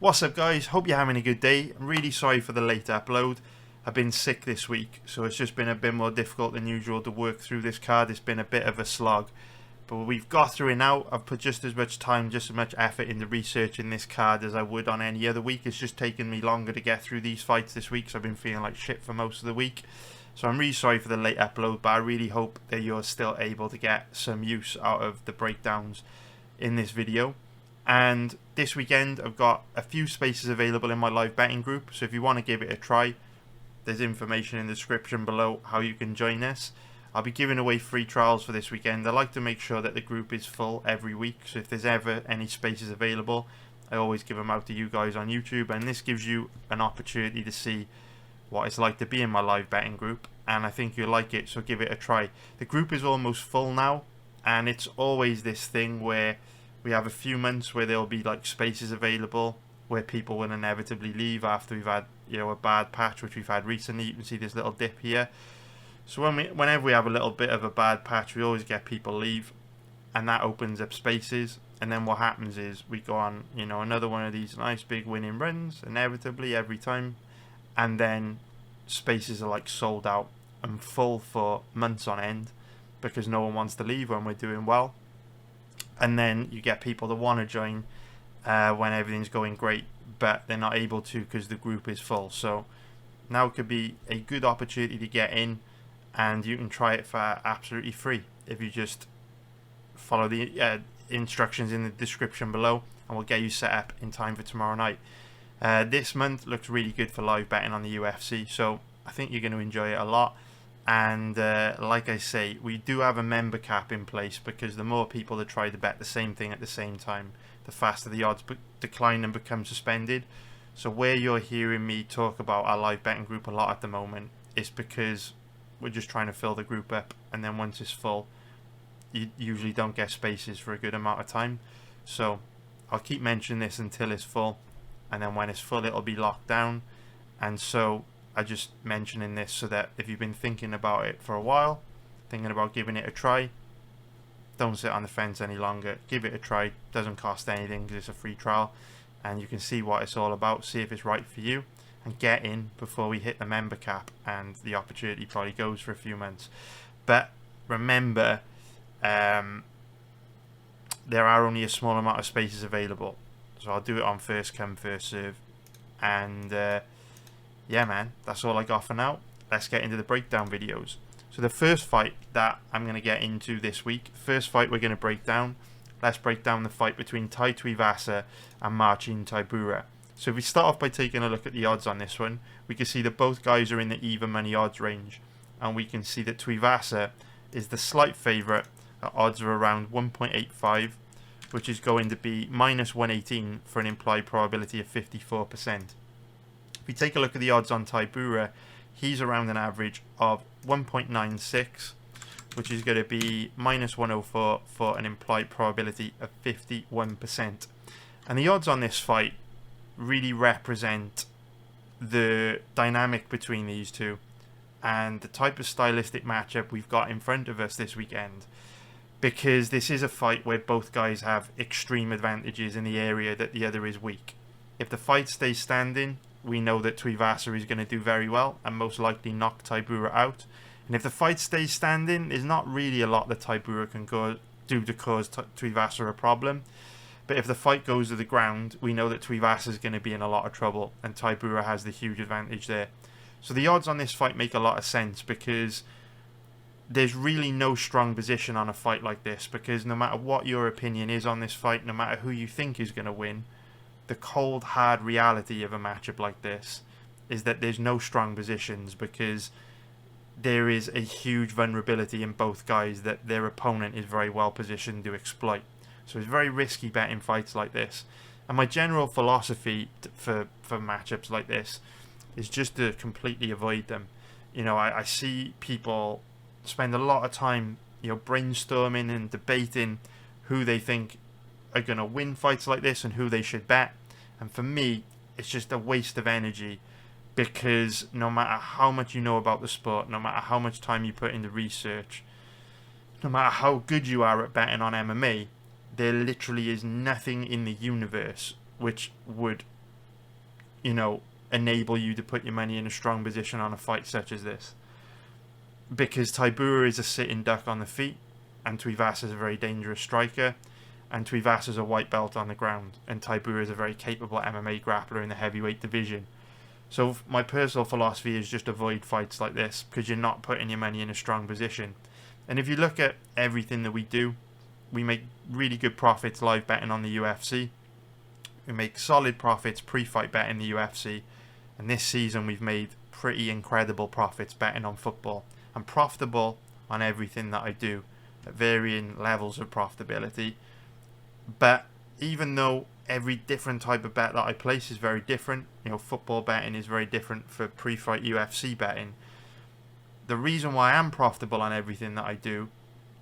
What's up guys, hope you're having a good day. I'm really sorry for the late upload. I've been sick this week, so it's just been a bit more difficult than usual to work through this card. It's been a bit of a slog, but we've got through it now. I've put just as much time, just as much effort into researching this card as I would on any other week. It's just taken me longer to get through these fights this week, so I've been feeling like shit for most of the week. So I'm really sorry for the late upload, but I really hope that you're still able to get some use out of the breakdowns in this video. And this weekend I've got a few spaces available in my live betting group, so if you want to give it a try, there's information in the description below how you can join this. I'll be giving away free trials for this weekend. I like to make sure that the group is full every week, so if there's ever any spaces available, I always give them out to you guys on YouTube, and this gives you an opportunity to see what it's like to be in my live betting group, and I think you'll like it, so give it a try. The group is almost full now, and it's always this thing where we have a few months where there'll be like spaces available where people will inevitably leave after we've had, you know, a bad patch, which we've had recently. You can see this little dip here. So whenever we have a little bit of a bad patch, we always get people leave, and that opens up spaces. And then what happens is we go on, you know, another one of these nice big winning runs, inevitably every time, and then spaces are like sold out and full for months on end because no one wants to leave when we're doing well. And then you get people that want to join when everything's going great, but they're not able to because the group is full. So now could be a good opportunity to get in, and you can try it for absolutely free if you just follow the instructions in the description below, and we'll get you set up in time for tomorrow night. This month looks really good for live betting on the UFC, so I think you're going to enjoy it a lot. And like I say, we do have a member cap in place, because the more people that try to bet the same thing at the same time, the faster the odds decline and become suspended. So where you're hearing me talk about our live betting group a lot at the moment, is because we're just trying to fill the group up, and then once it's full, you usually don't get spaces for a good amount of time. So I'll keep mentioning this until it's full, and then when it's full it'll be locked down. And so I just mentioning this so that if you've been thinking about it for a while, thinking about giving it a try, don't sit on the fence any longer. Give it a try. Doesn't cost anything because it's a free trial, and you can see what it's all about, see if it's right for you, and get in before we hit the member cap, and the opportunity probably goes for a few months. But remember, there are only a small amount of spaces available, so I'll do it on first come first serve. And yeah man, that's all I got for now. Let's get into the breakdown videos. So the first fight that I'm going to get into this week, first fight we're going to break down, let's break down the fight between Tuivasa and Marcin Tybura. So if we start off by taking a look at the odds on this one, we can see that both guys are in the even money odds range, and we can see that Tuivasa is the slight favourite at odds of around 1.85, which is going to be minus 118 for an implied probability of 54%. If we take a look at the odds on Tybura, he's around an average of 1.96, which is going to be minus 104 for an implied probability of 51%. And the odds on this fight really represent the dynamic between these two and the type of stylistic matchup we've got in front of us this weekend, because this is a fight where both guys have extreme advantages in the area that the other is weak. If the fight stays standing, we know that Tuivasa is going to do very well and most likely knock Tybura out. And if the fight stays standing, there's not really a lot that Tybura can do to cause Tuivasa a problem. But if the fight goes to the ground, we know that Tuivasa is going to be in a lot of trouble, and Tybura has the huge advantage there. So the odds on this fight make a lot of sense, because there's really no strong position on a fight like this, because no matter what your opinion is on this fight, no matter who you think is going to win, the cold hard reality of a matchup like this is that there's no strong positions, because there is a huge vulnerability in both guys that their opponent is very well positioned to exploit. So it's very risky betting fights like this. And my general philosophy for matchups like this is just to completely avoid them. You know, I see people spend a lot of time, you know, brainstorming and debating who they think are going to win fights like this and who they should bet. And for me, it's just a waste of energy, because no matter how much you know about the sport, no matter how much time you put into research, no matter how good you are at betting on MMA, there literally is nothing in the universe which would you know, enable you to put your money in a strong position on a fight such as this. Because Tybura is a sitting duck on the feet, and Tuivasa is a very dangerous striker, and Tuivasa is a white belt on the ground, and Tybura is a very capable MMA grappler in the heavyweight division. So my personal philosophy is just avoid fights like this, because you're not putting your money in a strong position. And if you look at everything that we do, we make really good profits live betting on the UFC. We make solid profits pre-fight betting the UFC. And this season we've made pretty incredible profits betting on football. I'm profitable on everything that I do at varying levels of profitability. But even though every different type of bet that I place is very different, you know, football betting is very different for pre-fight UFC betting. The reason why I'm profitable on everything that I do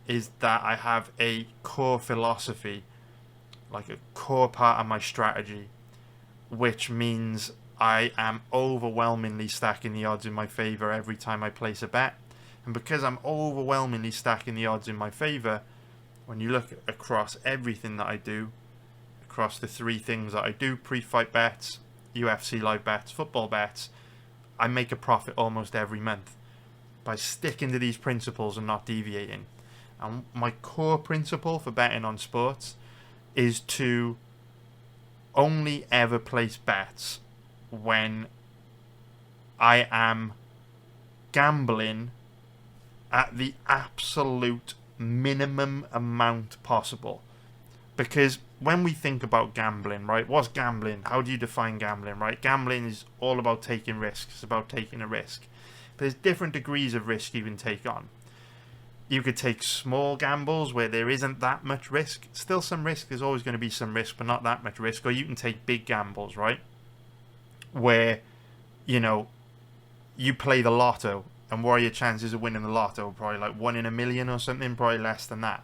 is that I have a core philosophy, like a core part of my strategy, which means I am overwhelmingly stacking the odds in my favour every time I place a bet. And because I'm overwhelmingly stacking the odds in my favour, when you look across everything that I do, across the three things that I do, pre-fight bets, UFC live bets, football bets, I make a profit almost every month by sticking to these principles and not deviating. And my core principle for betting on sports is to only ever place bets when I am gambling at the absolute minimum amount possible. Because when we think about gambling, right, what's gambling? How do you define gambling, right? Gambling is all about taking risks. It's about taking a risk. But there's different degrees of risk you can take on. You could take small gambles where there isn't that much risk. Still some risk. There's always going to be some risk, but not that much risk. Or you can take big gambles, right? Where, you know, you play the lotto. And what are your chances of winning the lotto? Probably like 1 in a million or something. Probably less than that.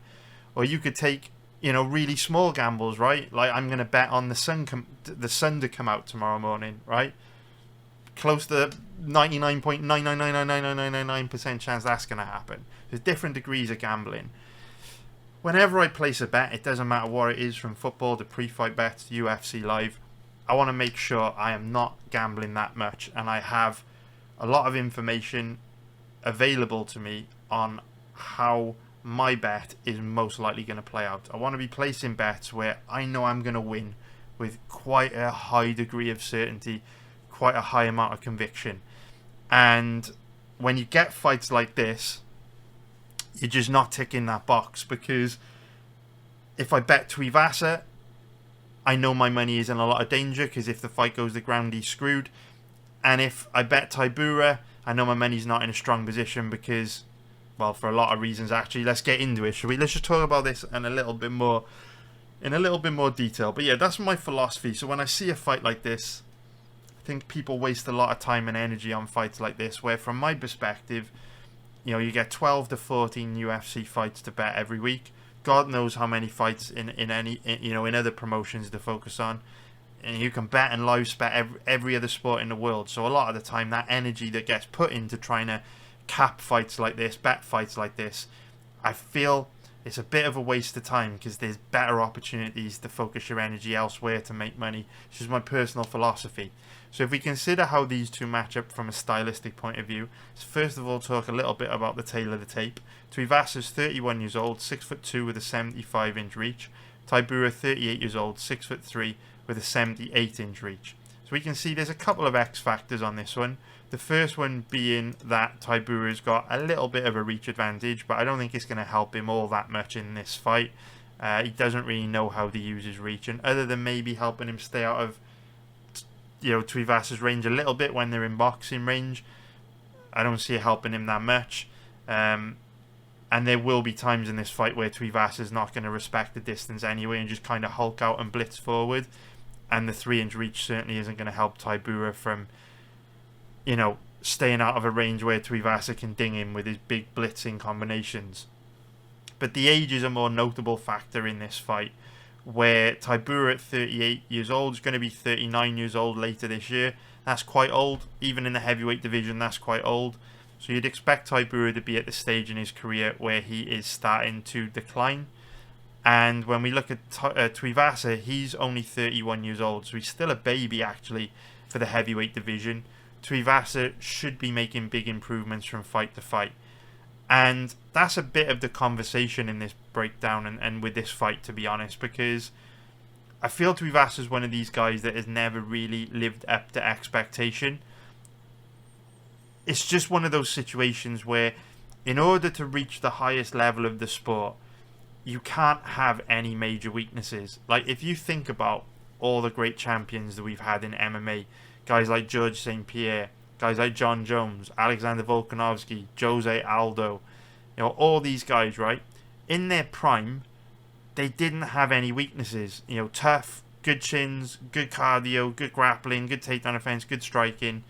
Or you could take, you know, really small gambles, right? Like I'm going to bet on the sun to come out tomorrow morning, right? Close to 99.9999999% chance that's going to happen. There's different degrees of gambling. Whenever I place a bet, it doesn't matter what it is, from football to pre-fight bets to UFC live, I want to make sure I am not gambling that much, and I have a lot of information available to me on how my bet is most likely going to play out. I want to be placing bets where I know I'm going to win with quite a high degree of certainty, quite a high amount of conviction. And when you get fights like this, you're just not ticking that box, because if I bet Tuivasa, I know my money is in a lot of danger, because if the fight goes to the ground, he's screwed. And if I bet Tybura, I know my money's not in a strong position because, well, for a lot of reasons actually. Let's get into it, shall we? Let's just talk about this in a little bit more detail. But yeah, that's my philosophy. So when I see a fight like this, I think people waste a lot of time and energy on fights like this, where from my perspective, you know, you get 12 to 14 UFC fights to bet every week. God knows how many fights in other promotions to focus on. And you can bet and live bet every other sport in the world. So a lot of the time, that energy that gets put into trying to cap fights like this, bet fights like this, I feel it's a bit of a waste of time, because there's better opportunities to focus your energy elsewhere to make money. This is my personal philosophy. So if we consider how these two match up from a stylistic point of view, let's first of all talk a little bit about the tail of the tape. Tuivasa's 31 years old, 6'2" with a 75-inch reach. Tybura, 38 years old, 6'3", with a 78-inch reach. So we can see there's a couple of X factors on this one. The first one being that Tybura's got a little bit of a reach advantage, but I don't think it's going to help him all that much in this fight. He doesn't really know how to use his reach, and other than maybe helping him stay out of, you know, Tuivasa's range a little bit when they're in boxing range, I don't see it helping him that much. And there will be times in this fight where Tuivasa's not going to respect the distance anyway and just kind of hulk out and blitz forward. And the 3-inch reach certainly isn't going to help Tybura from, you know, staying out of a range where Tuivasa can ding him with his big blitzing combinations. But the age is a more notable factor in this fight, where Tybura at 38 years old is going to be 39 years old later this year. That's quite old. Even in the heavyweight division, that's quite old. So you'd expect Tybura to be at the stage in his career where he is starting to decline. And when we look at Tuivasa, he's only 31 years old, so he's still a baby actually for the heavyweight division. Tuivasa should be making big improvements from fight to fight. And that's a bit of the conversation in this breakdown and with this fight, to be honest, because I feel Tuivasa is one of these guys that has never really lived up to expectation. It's just one of those situations where in order to reach the highest level of the sport, you can't have any major weaknesses. Like, if you think about all the great champions that we've had in MMA, guys like George St. Pierre, guys like John Jones, Alexander Volkanovski, Jose Aldo, you know, all these guys, right? In their prime, they didn't have any weaknesses. You know, tough, good chins, good cardio, good grappling, good takedown offense, good striking.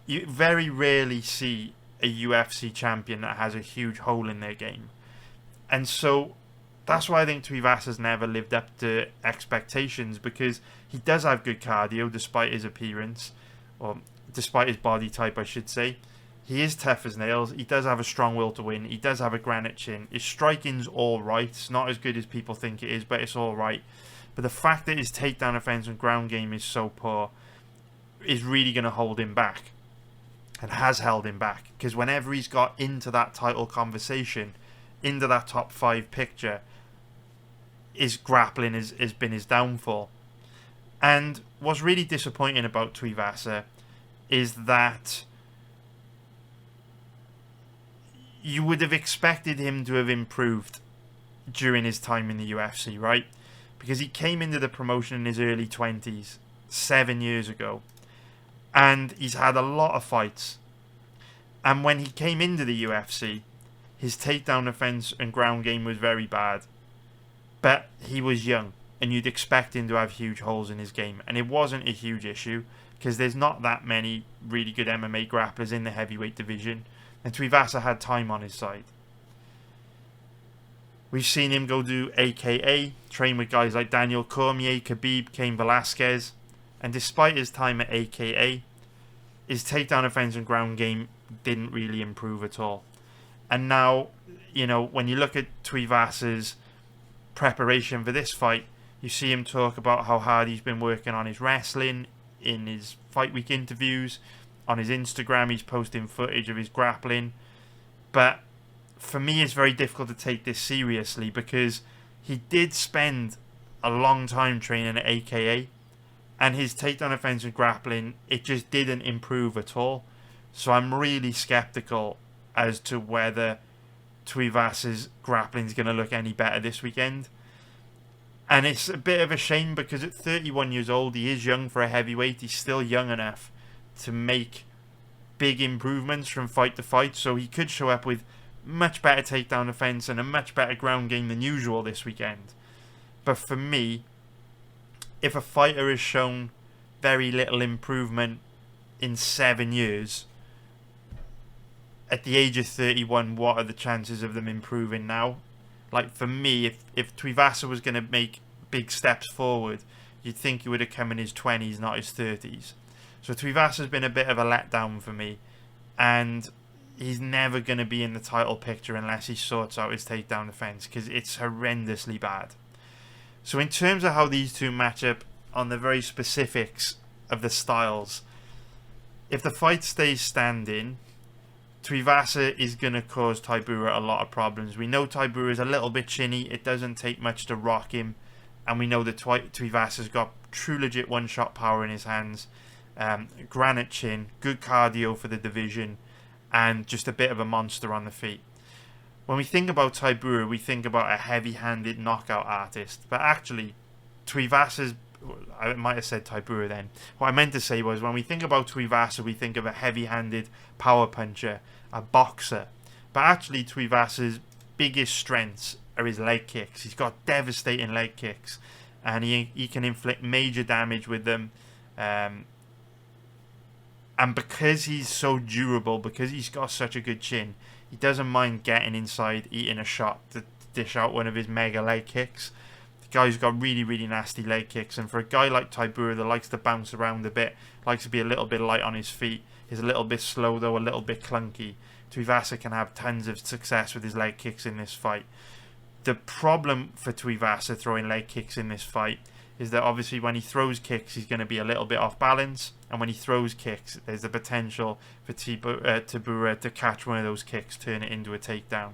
You very rarely see a UFC champion that has a huge hole in their game. And so that's why I think Tuivasa's never lived up to expectations, because he does have good cardio despite his appearance, or despite his body type, I should say. He is tough as nails. He does have a strong will to win. He does have a granite chin. His striking's all right. It's not as good as people think it is, but it's all right. But the fact that his takedown offense and ground game is so poor is really going to hold him back, and has held him back, because whenever he's got into that title conversation, into that top 5 picture, his grappling has been his downfall. And what's really disappointing about Tuivasa is that you would have expected him to have improved during his time in the UFC, right? Because he came into the promotion in his early 20s, 7 years ago, and he's had a lot of fights. And when he came into the UFC, his takedown offense and ground game was very bad. But he was young, and you'd expect him to have huge holes in his game. And it wasn't a huge issue, because there's not that many really good MMA grapplers in the heavyweight division, and Tuivasa had time on his side. We've seen him go do AKA, train with guys like Daniel Cormier, Khabib, Cain Velasquez, and despite his time at AKA, his takedown offense and ground game didn't really improve at all. And now, you know, when you look at Tuivasa's preparation for this fight, you see him talk about how hard he's been working on his wrestling in his fight week interviews. On his Instagram, he's posting footage of his grappling. But for me, it's very difficult to take this seriously, because he did spend a long time training at AKA, and his takedown offense and grappling, it just didn't improve at all. So I'm really skeptical as to whether Tuivasa's grappling is going to look any better this weekend. And it's a bit of a shame, because at 31 years old, he is young for a heavyweight. He's still young enough to make big improvements from fight to fight, so he could show up with much better takedown offense and a much better ground game than usual this weekend. But for me, if a fighter has shown very little improvement in 7 years, at the age of 31, what are the chances of them improving now? Like, for me, if Tuivasa was going to make big steps forward, you'd think he would have come in his 20s, not his 30s. So Tuivasa's been a bit of a letdown for me, and he's never going to be in the title picture unless he sorts out his takedown defense, because it's horrendously bad. So in terms of how these two match up on the very specifics of the styles, if the fight stays standing, Tuivasa is going to cause Tybura a lot of problems. We know Tybura is a little bit chinny. It doesn't take much to rock him. And we know that Tuivasa's got true legit one-shot power in his hands. Granite chin, good cardio for the division, and just a bit of a monster on the feet. When we think about Tybura, we think about a heavy-handed knockout artist. But actually, Tuivasa's... I might have said Tybura then. What I meant to say was, when we think about Tuivasa, we think of a heavy-handed power puncher, a boxer. But actually, Tuivasa's biggest strengths are his leg kicks. He's got devastating leg kicks, and he can inflict major damage with them. And because he's so durable, because he's got such a good chin, he doesn't mind getting inside, eating a shot to dish out one of his mega leg kicks. Guy's got really, really nasty leg kicks, and for a guy like Tybura that likes to bounce around a bit, likes to be a little bit light on his feet, is a little bit slow though, a little bit clunky, Tuivasa can have tons of success with his leg kicks in this fight. The problem for Tuivasa throwing leg kicks in this fight is that obviously when he throws kicks, he's going to be a little bit off balance. And when he throws kicks, there's the potential for Tybura to catch one of those kicks, turn it into a takedown.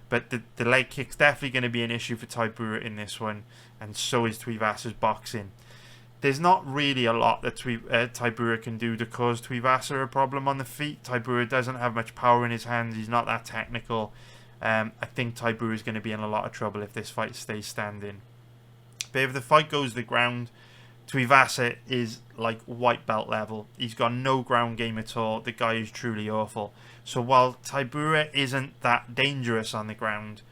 But the leg kick's definitely going to be an issue for Tybura in this one. And so is Tuivasa's boxing. There's not really a lot that Tybura can do to cause Tuivasa a problem on the feet. Tybura doesn't have much power in his hands. He's not that technical. I think Tybura is going to be in a lot of trouble if this fight stays standing. But if the fight goes to the ground, Tuivasa is like white belt level. He's got no ground game at all. The guy is truly awful. So while Tybura isn't that dangerous on the ground,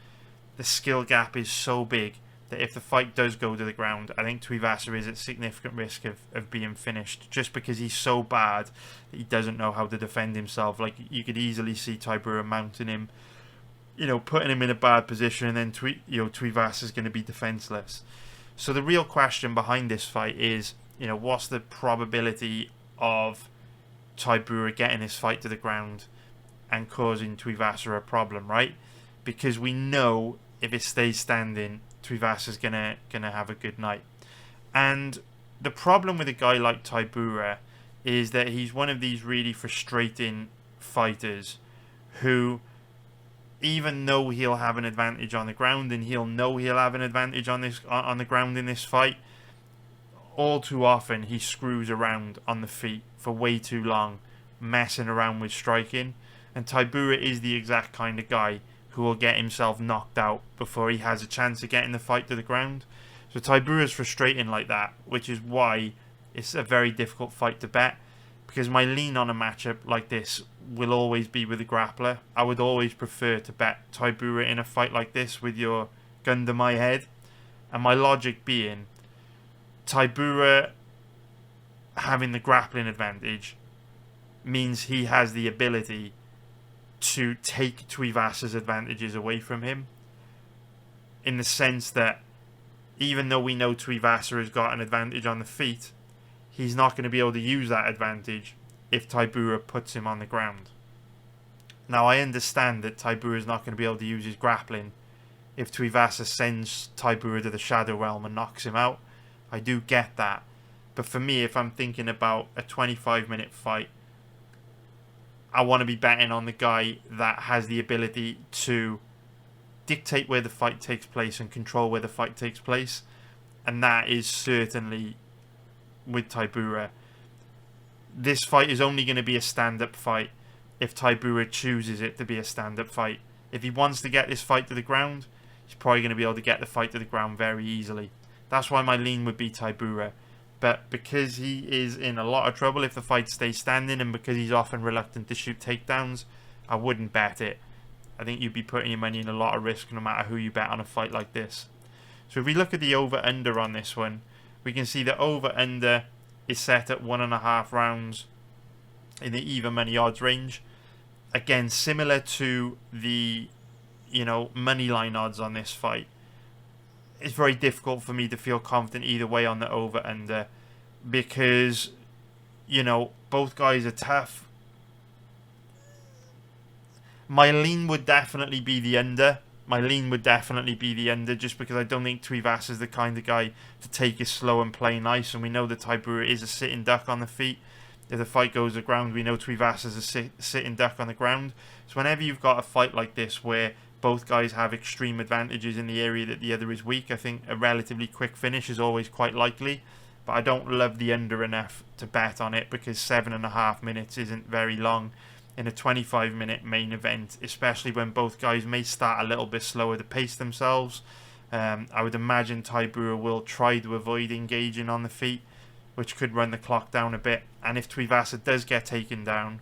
the skill gap is so big that if the fight does go to the ground, I think Tuivasa is at significant risk of being finished just because he's so bad that he doesn't know how to defend himself. Like, you could easily see Tybura mounting him, putting him in a bad position, and then Tuivasa is going to be defenseless. So the real question behind this fight is, what's the probability of Tybura getting this fight to the ground and causing Tuivasa a problem, right? Because we know if it stays standing, Tuivasa's gonna have a good night. And the problem with a guy like Tybura is that he's one of these really frustrating fighters who, even though he'll have an advantage on the ground and he'll know he'll have an advantage on the ground in this fight, all too often he screws around on the feet for way too long, messing around with striking. And Tybura is the exact kind of guy who will get himself knocked out before he has a chance of getting the fight to the ground. So Tybura is frustrating like that, which is why it's a very difficult fight to bet, because my lean on a matchup like this will always be with a grappler. I would always prefer to bet Tybura in a fight like this with your gun to my head. And my logic being, Tybura having the grappling advantage means he has the ability to take Tuivasa's advantages away from him, in the sense that even though we know Tuivasa has got an advantage on the feet, he's not going to be able to use that advantage if Tybura puts him on the ground. Now, I understand that Tybura is not going to be able to use his grappling if Tuivasa sends Tybura to the Shadow Realm and knocks him out. I do get that. But for me, if I'm thinking about a 25-minute fight, I want to be betting on the guy that has the ability to dictate where the fight takes place and control where the fight takes place. And that is certainly with Tybura. This fight is only going to be a stand-up fight if Tybura chooses it to be a stand-up fight. If he wants to get this fight to the ground, he's probably going to be able to get the fight to the ground very easily. That's why my lean would be Tybura. But because he is in a lot of trouble if the fight stays standing, and because he's often reluctant to shoot takedowns, I wouldn't bet it. I think you'd be putting your money in a lot of risk no matter who you bet on a fight like this. So if we look at the over-under on this one, we can see the over-under is set at 1.5 rounds in the even money odds range. Again, similar to the money line odds on this fight. It's very difficult for me to feel confident either way on the over-under, because both guys are tough. My lean would definitely be the under. Just because I don't think Tuivasa is the kind of guy to take it slow and play nice, and we know that Tybura is a sitting duck on the feet. If the fight goes to the ground, we know Tuivasa is a sitting duck on the ground. So whenever you've got a fight like this where both guys have extreme advantages in the area that the other is weak, I think a relatively quick finish is always quite likely. But I don't love the under enough to bet on it, because 7.5 minutes isn't very long in a 25-minute main event, especially when both guys may start a little bit slower to pace themselves. I would imagine Tybura will try to avoid engaging on the feet, which could run the clock down a bit. And if Tuivasa does get taken down,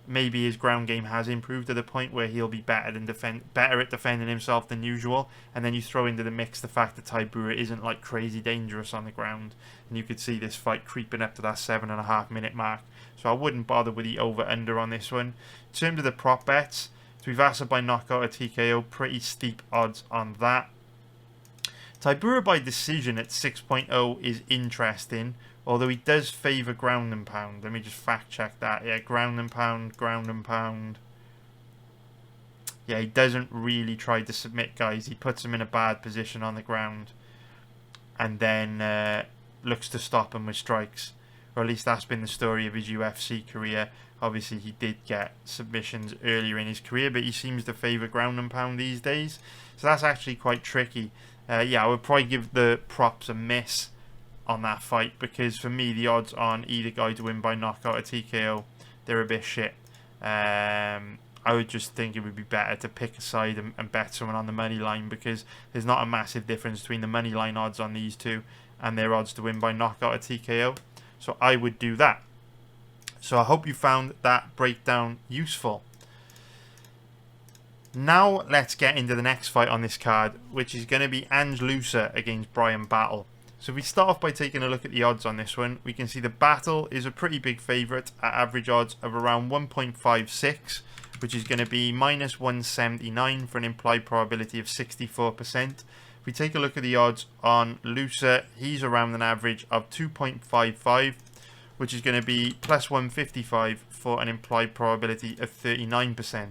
maybe his ground game has improved to the point where he'll be better at defending himself than usual. And then you throw into the mix the fact that Tybura isn't like crazy dangerous on the ground, and you could see this fight creeping up to that 7.5 minute mark. So I wouldn't bother with the over-under on this one. In terms of the prop bets, Tuivasa by knockout or TKO, pretty steep odds on that. Tybura by decision at 6.0 is interesting, although he does favour ground and pound. Let me just fact check that. Yeah, ground and pound. yeah, he doesn't really try to submit guys. He puts them in a bad position on the ground and then looks to stop them with strikes. Or at least that's been the story of his UFC career. Obviously, he did get submissions earlier in his career, but he seems to favour ground and pound these days. So that's actually quite tricky. Yeah, I would probably give the props a miss on that fight, because for me, the odds on either guy to win by knockout or TKO, they're a bit shit. I would just think it would be better to pick a side and bet someone on the money line, because there's not a massive difference between the money line odds on these two and their odds to win by knockout or TKO. So I would do that. So I hope you found that breakdown useful. Now let's get into the next fight on this card, which is going to be Loosa against Bryan Battle. So if we start off by taking a look at the odds on this one, we can see the Battle is a pretty big favourite at average odds of around 1.56, which is going to be minus 179 for an implied probability of 64%. If we take a look at the odds on Loosa, he's around an average of 2.55, which is going to be plus 155 for an implied probability of 39%.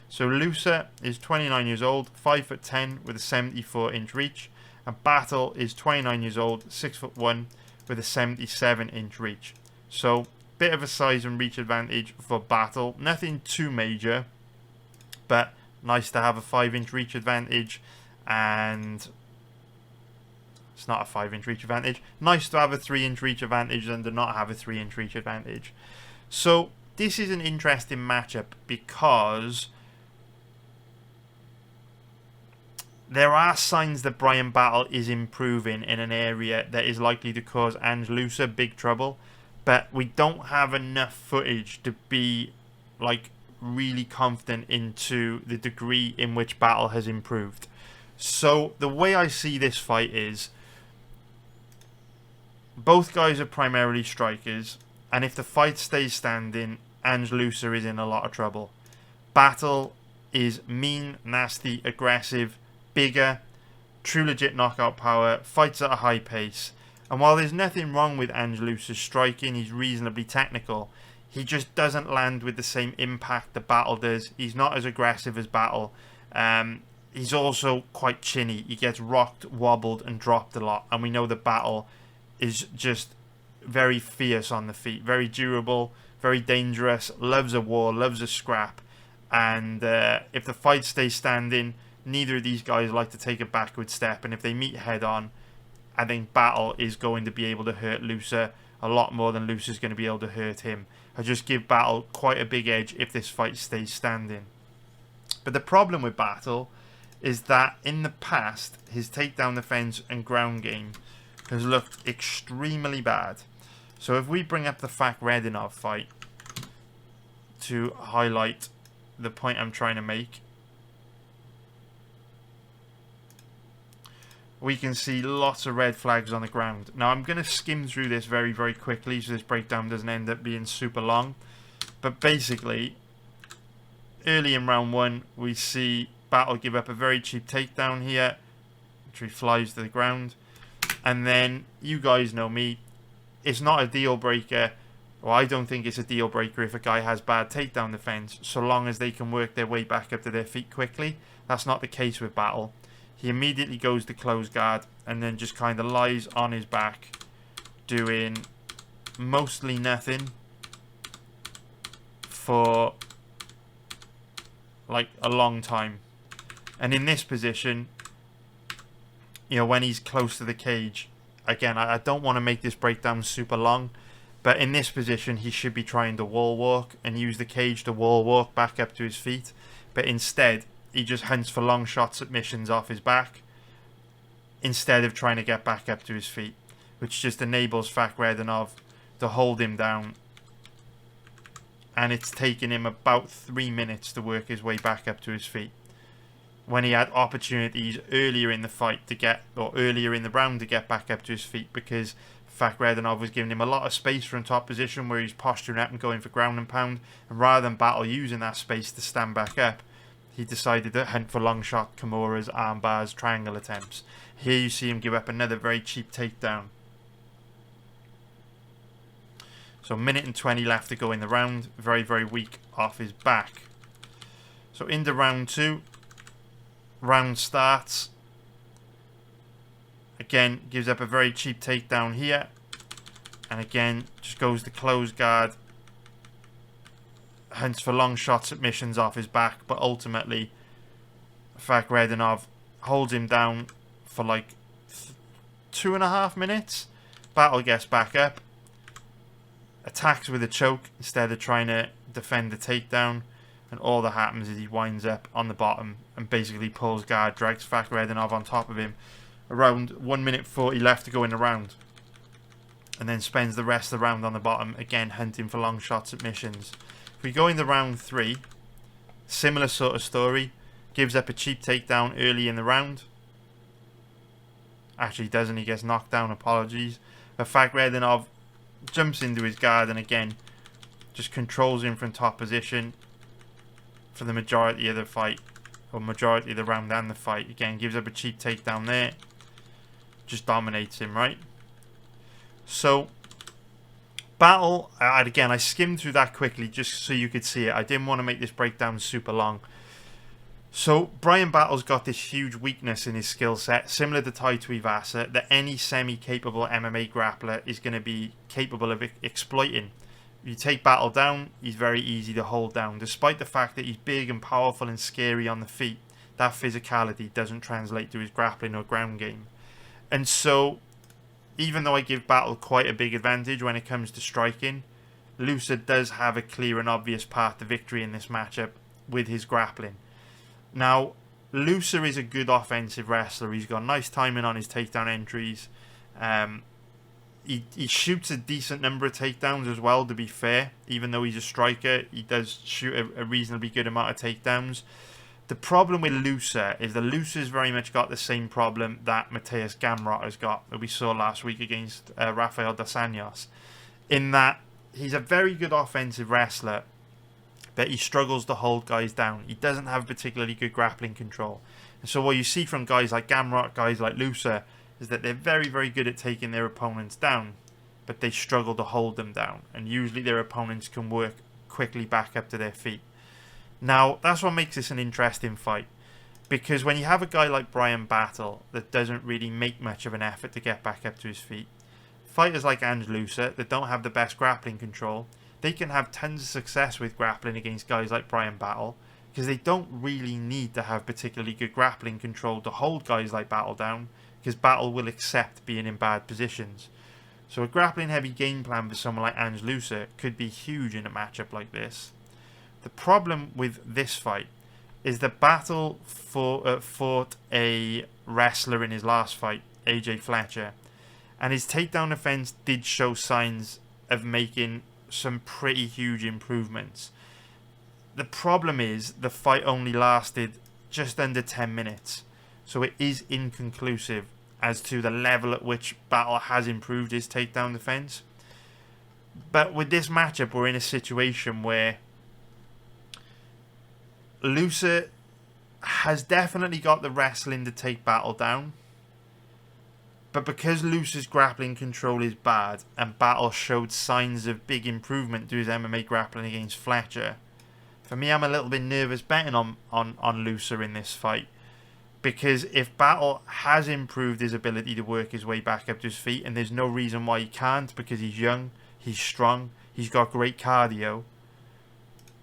So Loosa is 29 years old, 5'10", with a 74-inch reach, and Battle is 29 years old, 6'1", with a 77-inch reach. So bit of a size and reach advantage for Battle. Nothing too major, but nice to have a 5-inch reach advantage. And it's not a 5-inch reach advantage. Nice to have a 3-inch reach advantage than to not have a 3-inch reach advantage. So this is an interesting matchup because there are signs that Bryan Battle is improving in an area that is likely to cause Loosa big trouble, but we don't have enough footage to be like really confident into the degree in which Battle has improved. So the way I see this fight is both guys are primarily strikers, and if the fight stays standing, Loosa is in a lot of trouble. Battle is mean, nasty, aggressive, bigger, true legit knockout power, fights at a high pace, and while there's nothing wrong with Loosa's striking, he's reasonably technical, he just doesn't land with the same impact that Battle does. He's not as aggressive as Battle. He's also quite chinny. He gets rocked, wobbled and dropped a lot, and we know that Battle is just very fierce on the feet, very durable, very dangerous, loves a war, loves a scrap, and if the fight stays standing, neither of these guys like to take a backward step, and if they meet head on, I think Battle is going to be able to hurt Loosa a lot more than Loosa's going to be able to hurt him. I just give Battle quite a big edge if this fight stays standing. But the problem with Battle is that in the past, his takedown defense and ground game has looked extremely bad. So if we bring up the Fakredinov fight to highlight the point I'm trying to make, we can see lots of red flags on the ground. Now I'm going to skim through this very, very quickly so this breakdown doesn't end up being super long. But basically, early in round one, we see Battle give up a very cheap takedown here, which he flies to the ground. And then, you guys know me, it's not a deal breaker, or I don't think it's a deal breaker if a guy has bad takedown defense, so long as they can work their way back up to their feet quickly. That's not the case with Battle. He immediately goes to close guard and then just kind of lies on his back, doing mostly nothing for like a long time. And in this position, you know, when he's close to the cage, again, I don't want to make this breakdown super long, but in this position, he should be trying to wall walk and use the cage to wall walk back up to his feet. But instead, he just hunts for long shot submissions off his back instead of trying to get back up to his feet, which just enables Fakredinov to hold him down. And it's taken him about 3 minutes to work his way back up to his feet, when he had opportunities earlier in the fight to get, or earlier in the round to get back up to his feet, because Fakredinov was giving him a lot of space from top position where he's posturing up and going for ground and pound, and rather than Battle using that space to stand back up, he decided to hunt for long shot Kimuras, arm bars, triangle attempts. Here you see him give up another very cheap takedown. So 1:20 left to go in the round. Very, very weak off his back. So into round 2. Round starts. Again, gives up a very cheap takedown here. And again, just goes to close guard. Hunts for long shot submissions off his back. But ultimately, Fakhretdinov holds him down for like 2.5 minutes. Battle gets back up. Attacks with a choke instead of trying to defend the takedown. And all that happens is he winds up on the bottom and basically pulls guard, drags Fakhretdinov on top of him. Around 1 minute 40 left to go in the round. And then spends the rest of the round on the bottom, again hunting for long shot submissions. If we go into round 3, similar sort of story. Gives up a cheap takedown early in the round. Actually doesn't, he gets knocked down, apologies. But Fakhretdinov jumps into his guard and again just controls him from top position for the majority of the fight. Or majority of the round and the fight. Again, gives up a cheap takedown there. Just dominates him, right? So, battle, again, I skimmed through that quickly just so you could see it. I didn't want to make this breakdown super long. So, Bryan Battle's got this huge weakness in his skill set, similar to Tai Tuivasa, that any semi-capable MMA grappler is going to be capable of exploiting. If you take Battle down, he's very easy to hold down. Despite the fact that he's big and powerful and scary on the feet, that physicality doesn't translate to his grappling or ground game. And so, even though I give Battle quite a big advantage when it comes to striking, Loosa does have a clear and obvious path to victory in this matchup with his grappling. Now, Loosa is a good offensive wrestler. He's got nice timing on his takedown entries. He shoots a decent number of takedowns as well, to be fair. Even though he's a striker, he does shoot a reasonably good amount of takedowns. The problem with Loosa is that Loosa's very much got the same problem that Mateusz Gamrot has got, that we saw last week against Rafael dos Anjos. In that, he's a very good offensive wrestler, but he struggles to hold guys down. He doesn't have particularly good grappling control. And so what you see from guys like Gamrot, guys like Loosa, is that they're very, very good at taking their opponents down, but they struggle to hold them down. And usually their opponents can work quickly back up to their feet. Now, that's what makes this an interesting fight. Because when you have a guy like Bryan Battle that doesn't really make much of an effort to get back up to his feet, fighters like Loosa that don't have the best grappling control, they can have tons of success with grappling against guys like Bryan Battle because they don't really need to have particularly good grappling control to hold guys like Battle down, because Battle will accept being in bad positions. So a grappling heavy game plan for someone like Loosa could be huge in a matchup like this. The problem with this fight is that Battle fought a wrestler in his last fight, AJ Fletcher, and his takedown defense did show signs of making some pretty huge improvements. The problem is the fight only lasted just under 10 minutes, so it is inconclusive as to the level at which Battle has improved his takedown defense. But with this matchup, we're in a situation where Loosa has definitely got the wrestling to take Battle down, but because Loosa's grappling control is bad and Battle showed signs of big improvement to his MMA grappling against Fletcher, for me, I'm a little bit nervous betting on Loosa in this fight, because if Battle has improved his ability to work his way back up to his feet, and there's no reason why he can't, because he's young, he's strong, he's got great cardio,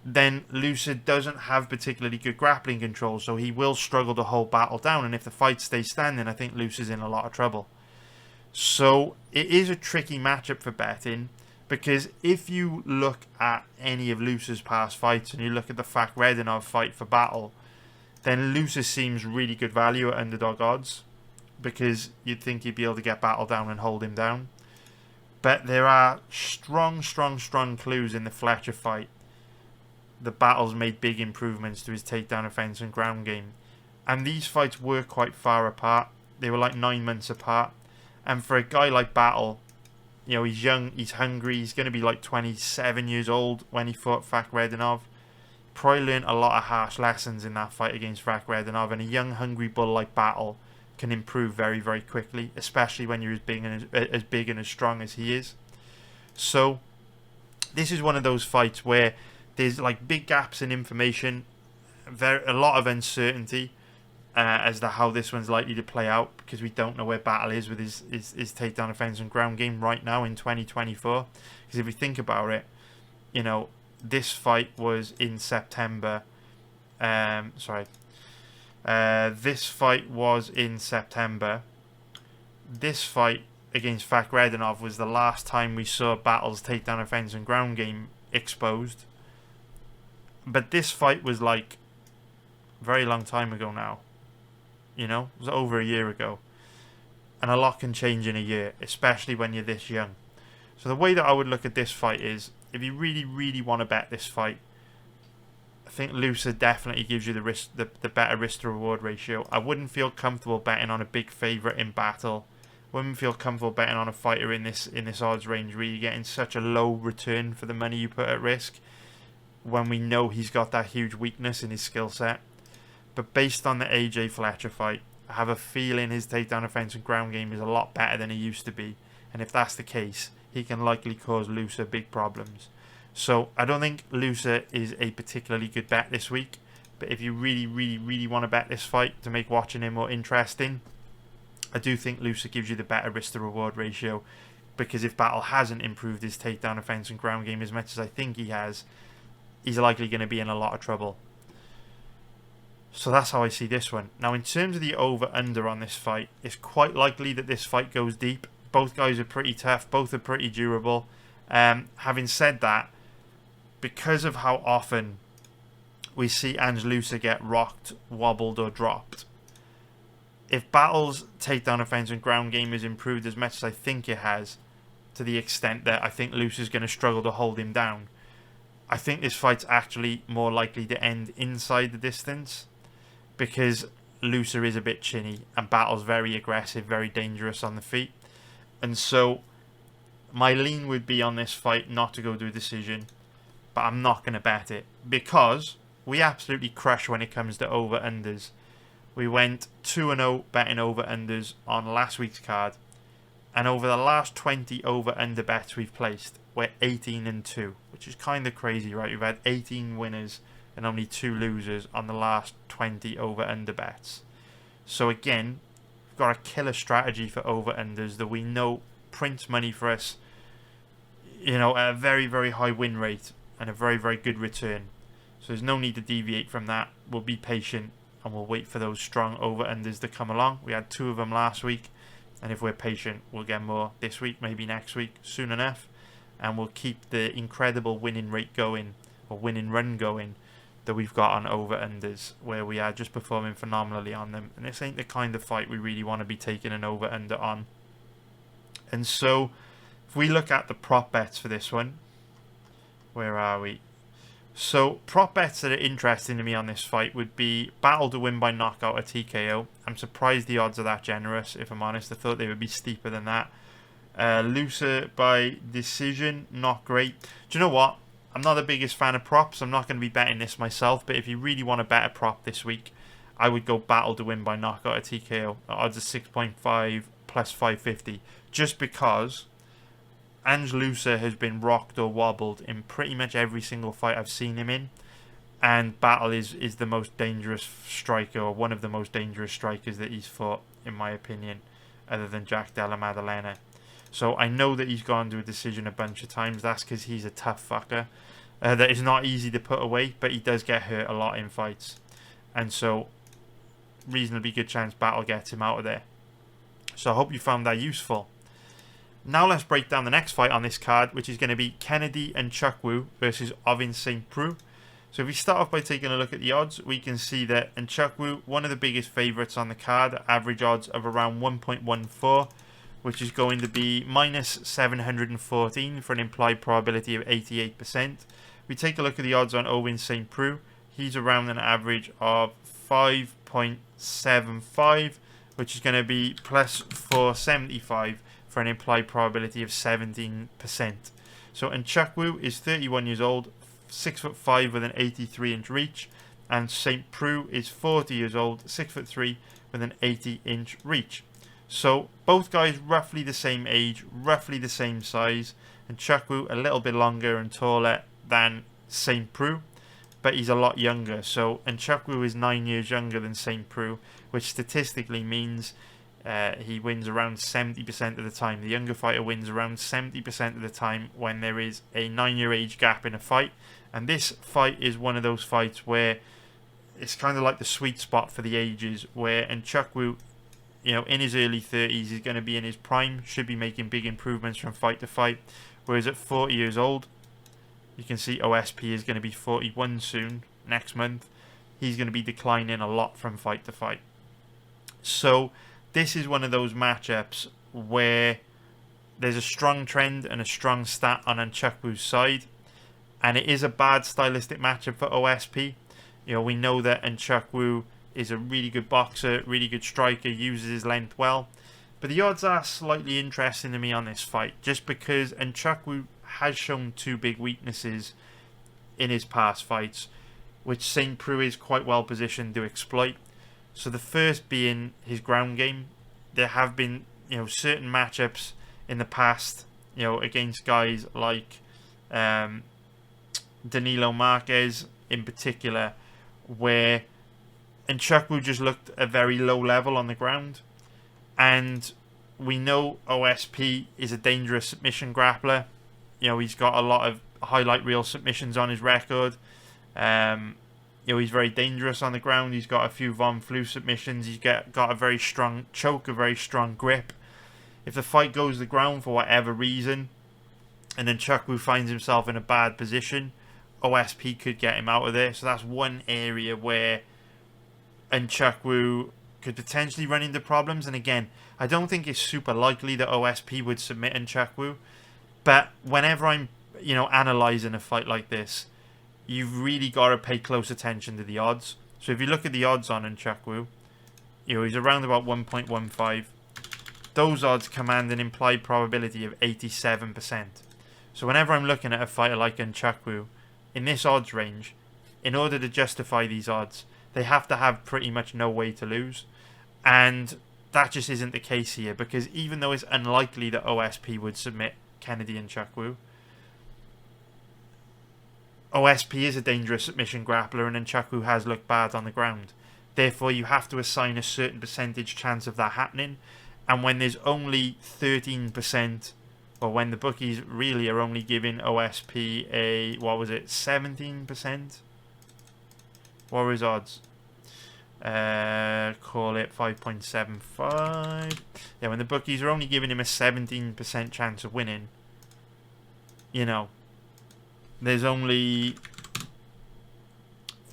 then Loosa doesn't have particularly good grappling control, so he will struggle to hold Battle down, and if the fight stays standing, I think Loosa's in a lot of trouble. So it is a tricky matchup for betting, because if you look at any of Loosa's past fights, and you look at the Fakhretdinov fight for Battle, then Loosa seems really good value at underdog odds, because you'd think he'd be able to get Battle down and hold him down. But there are strong clues in the Fletcher fight. The Battle's made big improvements to his takedown offense and ground game. And these fights were quite far apart. They were like 9 months apart. And for a guy like Battle, you know, he's young, he's hungry, he's going to be like 27 years old when he fought Fakhretdinov. Probably learned a lot of harsh lessons in that fight against Fakhretdinov. And a young, hungry bull like Battle can improve very, very quickly, especially when you're as big and as strong as he is. So, this is one of those fights where there's like big gaps in information, a lot of uncertainty as to how this one's likely to play out, because we don't know where Battle is with his takedown defense and ground game right now in 2024. Because if we think about it, you know, this fight was in September. This fight was in September. This fight against Fakhretdinov was the last time we saw Battle's takedown defense and ground game exposed. But this fight was like a very long time ago now. You know, it was over a year ago. And a lot can change in a year, especially when you're this young. So the way that I would look at this fight is, if you really, really want to bet this fight, I think Loosa definitely gives you the better risk to reward ratio. I wouldn't feel comfortable betting on a big favourite in Battle. Wouldn't feel comfortable betting on a fighter in this odds range where you're getting such a low return for the money you put at risk, when we know he's got that huge weakness in his skill set. But based on the AJ Fletcher fight, I have a feeling his takedown defense and ground game is a lot better than he used to be. And if that's the case, he can likely cause Loosa big problems. So I don't think Loosa is a particularly good bet this week. But if you really, really, really want to bet this fight to make watching him more interesting, I do think Loosa gives you the better risk to reward ratio. Because if Battle hasn't improved his takedown defense and ground game as much as I think he has, he's likely going to be in a lot of trouble. So that's how I see this one. Now, in terms of the over-under on this fight, it's quite likely that this fight goes deep. Both guys are pretty tough. Both are pretty durable. Having said that, because of how often we see Loosa get rocked, wobbled, or dropped, if Battle's takedown defense and ground game is improved as much as I think it has, to the extent that I think Loosa's going to struggle to hold him down, I think this fight's actually more likely to end inside the distance, because Loosa is a bit chinny and Battle's very aggressive, very dangerous on the feet. And so my lean would be on this fight not to go to a decision, but I'm not going to bet it, because we absolutely crush when it comes to over-unders. We went 2-0 betting over-unders on last week's card, and over the last 20 over-under bets we've placed, we're 18-2, which is kind of crazy, right? We've had 18 winners and only 2 losers on the last 20 over-under bets. So again, we've got a killer strategy for over-unders that we know prints money for us, you know, at a very, very high win rate and a very, very good return. So there's no need to deviate from that. We'll be patient and we'll wait for those strong over-unders to come along. We had 2 of them last week, and if we're patient, we'll get more this week, maybe next week, soon enough. And we'll keep the incredible winning rate going, or winning run going, that we've got on over-unders, where we are just performing phenomenally on them. And this ain't the kind of fight we really want to be taking an over-under on. And so, if we look at the prop bets for this one, where are we? So, prop bets that are interesting to me on this fight would be Battle to win by knockout or TKO. I'm surprised the odds are that generous, if I'm honest. I thought they would be steeper than that. Loosa by decision, not great. Do you know what? I'm not the biggest fan of props. I'm not going to be betting this myself. But if you really want to bet a prop this week, I would go Battle to win by knockout or TKO. The odds are 6.5 plus 550. Just because Loosa has been rocked or wobbled in pretty much every single fight I've seen him in. And Battle is the most dangerous striker, or one of the most dangerous strikers that he's fought, in my opinion, other than Jack Della Maddalena. So I know that he's gone to a decision a bunch of times. That's because he's a tough fucker. That is not easy to put away, but he does get hurt a lot in fights. And so, reasonably good chance Battle gets him out of there. So I hope you found that useful. Now let's break down the next fight on this card, which is going to be Kennedy and Nzechukwu versus Ovince St-Preux. So if we start off by taking a look at the odds, we can see that Nzechukwu, one of the biggest favourites on the card, average odds of around 1.14, which is going to be minus 714 for an implied probability of 88%. We take a look at the odds on Ovince St-Preux. He's around an average of 5.75, which is going to be plus 475 for an implied probability of 17%. So Nzechukwu is 31 years old, 6'5" with an 83-inch reach, and St-Preux is 40 years old, 6'3" with an 80-inch reach. So both guys roughly the same age, roughly the same size, and Nzechukwu a little bit longer and taller than St-Preux. but he's a lot younger. So Nzechukwu is 9 years younger than St-Preux, which statistically means he wins around 70% of the time. The younger fighter wins around 70% of the time when there is a 9-year age gap in a fight. And this fight is one of those fights where it's kind of like the sweet spot for the ages, where Nzechukwu, in his early 30s, is going to be in his prime, should be making big improvements from fight to fight. Whereas at 40 years old, you can see OSP is going to be 41 soon, next month. He's going to be declining a lot from fight to fight. So this is one of those matchups where there's a strong trend and a strong stat on Nzechukwu's side. And it is a bad stylistic matchup for OSP. We know that Nzechukwu is a really good boxer, really good striker, uses his length well. But the odds are slightly interesting to me on this fight, just because Nzechukwu has shown two big weaknesses in his past fights, which St-Preux is quite well positioned to exploit. So the first being his ground game. There have been, certain matchups in the past, against guys like Danilo Marquez in particular, where Nzechukwu just looked a very low level on the ground. And we know OSP is a dangerous submission grappler. He's got a lot of highlight reel submissions on his record. He's very dangerous on the ground. He's got a few Von Flue submissions. He's got a very strong choke, a very strong grip. If the fight goes to the ground for whatever reason, and then Nzechukwu finds himself in a bad position, OSP could get him out of there. So that's one area where Nzechukwu could potentially run into problems. And again, I don't think it's super likely that OSP would submit Nzechukwu. But whenever I'm, analysing a fight like this, you've really got to pay close attention to the odds. So if you look at the odds on Nzechukwu, he's around about 1.15. Those odds command an implied probability of 87%. So whenever I'm looking at a fighter like Nzechukwu, in this odds range, in order to justify these odds, they have to have pretty much no way to lose. And that just isn't the case here, because even though it's unlikely that OSP would submit Kennedy Nzechukwu, OSP is a dangerous submission grappler, and Nzechukwu has looked bad on the ground. Therefore, you have to assign a certain percentage chance of that happening. And when there's only 13%, or when the bookies really are only giving OSP a, 17%? What were his odds? Call it 5.75. Yeah, when the bookies are only giving him a 17% chance of winning, there's only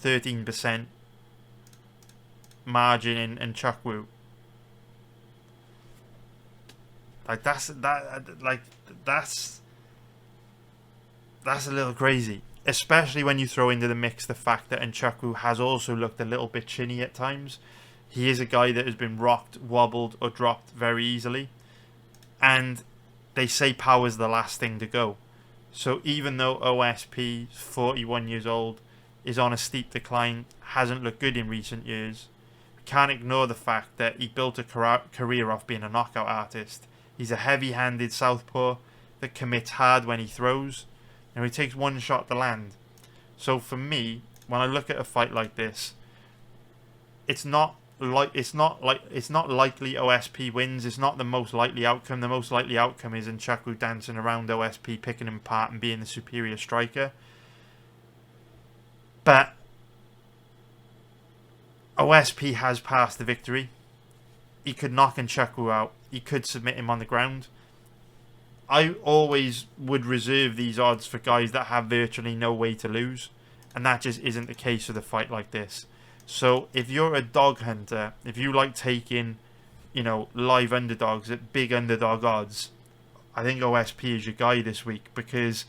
13% margin in Nzechukwu. That's a little crazy, especially when you throw into the mix the fact that Nzechukwu has also looked a little bit chinny at times. He is a guy that has been rocked, wobbled, or dropped very easily, and they say power's the last thing to go. So even though OSP, 41 years old, is on a steep decline, hasn't looked good in recent years, we can't ignore the fact that he built a career off being a knockout artist. He's a heavy-handed southpaw that commits hard when he throws, and he takes one shot to land. So for me, when I look at a fight like this, it's not likely OSP wins. It's not the most likely outcome. The most likely outcome is Nzechukwu dancing around OSP, picking him apart and being the superior striker. But OSP has passed the victory. He could knock Nzechukwu out. He could submit him on the ground. I always would reserve these odds for guys that have virtually no way to lose, and that just isn't the case with a fight like this. So if you're a dog hunter, if you like taking, live underdogs at big underdog odds, I think OSP is your guy this week, because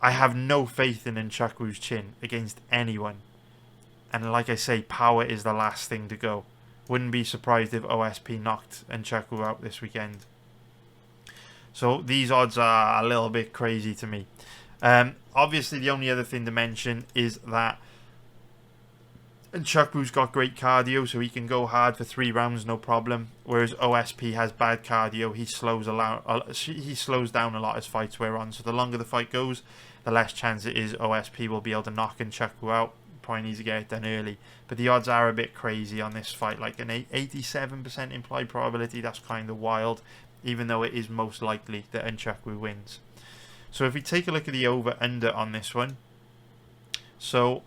I have no faith in Nzechukwu's chin against anyone. And like I say, power is the last thing to go. Wouldn't be surprised if OSP knocked Nzechukwu out this weekend. So these odds are a little bit crazy to me. Obviously, the only other thing to mention is that Nzechukwu's got great cardio, so he can go hard for 3 rounds, no problem. Whereas OSP has bad cardio. He slows down a lot as fights wear on. So the longer the fight goes, the less chance it is OSP will be able to knock Nzechukwu out. Probably needs to get it done early. But the odds are a bit crazy on this fight. Like an 87% implied probability, that's kind of wild, even though it is most likely that Nzechukwu wins. So if we take a look at the over-under on this one. So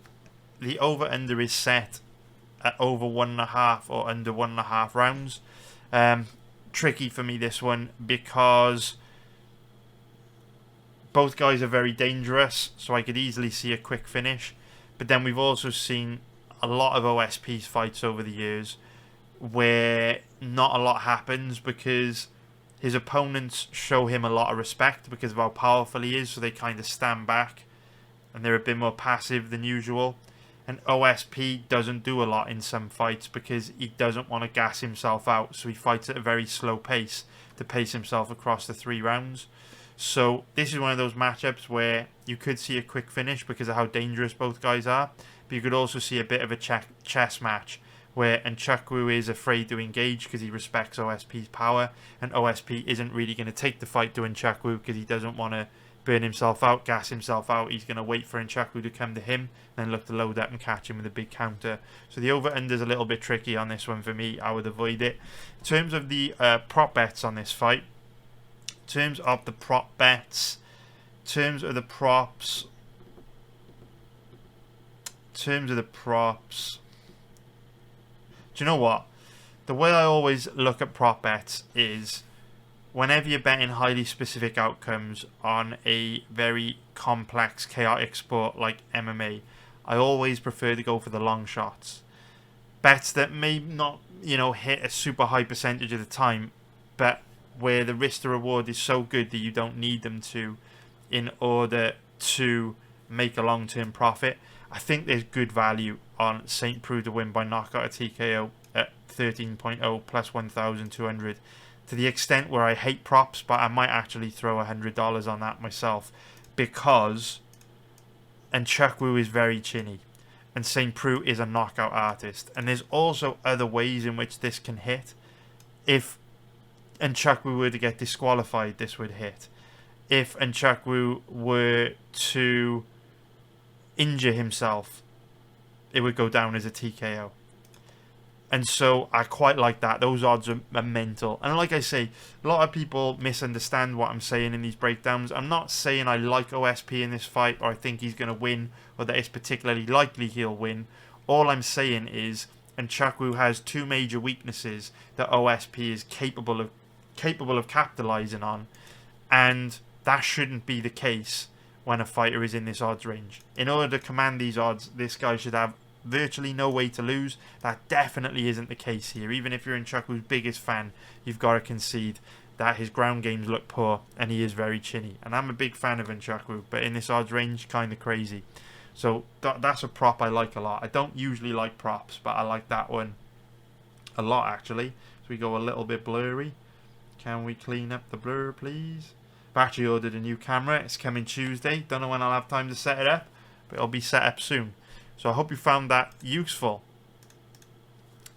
the over-under is set at over 1.5 or under 1.5 rounds. Tricky for me, this one, because both guys are very dangerous, so I could easily see a quick finish. But then we've also seen a lot of OSP's fights over the years where not a lot happens because his opponents show him a lot of respect because of how powerful he is, so they kind of stand back and they're a bit more passive than usual. And OSP doesn't do a lot in some fights because he doesn't want to gas himself out, so he fights at a very slow pace to pace himself across the 3 rounds. So this is one of those matchups where you could see a quick finish because of how dangerous both guys are, but you could also see a bit of a chess match where Nzechukwu is afraid to engage because he respects OSP's power, and OSP isn't really going to take the fight to Nzechukwu because he doesn't want to burn himself out, gas himself out. He's going to wait for Nzechukwu to come to him, then look to load up and catch him with a big counter. So the over-under is a little bit tricky on this one for me. I would avoid it. In terms of the prop bets on this fight, in terms of the prop bets, in terms of the props, do you know what? The way I always look at prop bets is whenever you're betting highly specific outcomes on a very complex, chaotic sport like MMA, I always prefer to go for the long shots. Bets that may not, hit a super high percentage of the time, but where the risk to reward is so good that you don't need them to in order to make a long-term profit. I think there's good value on St-Preux to win by knockout or TKO at 13.0 plus 1,200. To the extent where I hate props, but I might actually throw $100 on that myself because Nzechukwu is very chinny and St-Preux is a knockout artist. And there's also other ways in which this can hit. If Nzechukwu were to get disqualified, this would hit. If Nzechukwu were to injure himself, it would go down as a TKO. And so I quite like that. Those odds are mental. And like I say, a lot of people misunderstand what I'm saying in these breakdowns. I'm not saying I like OSP in this fight or I think he's going to win or that it's particularly likely he'll win. All I'm saying is Nzechukwu has 2 major weaknesses that OSP is capable of capitalizing on, and that shouldn't be the case when a fighter is in this odds range. In order to command these odds, this guy should have virtually no way to lose. That definitely isn't the case here. Even if you're Nzechukwu's biggest fan, you've got to concede that his ground games look poor and he is very chinny. And I'm a big fan of Nzechukwu, but in this odds range, kind of crazy. So that's a prop I like a lot. I don't usually like props, but I like that one a lot actually. So we go a little bit blurry. Can we clean up the blur, please? I've actually ordered a new camera. It's coming Tuesday. Don't know when I'll have time to set it up, but it'll be set up soon. So I hope you found that useful.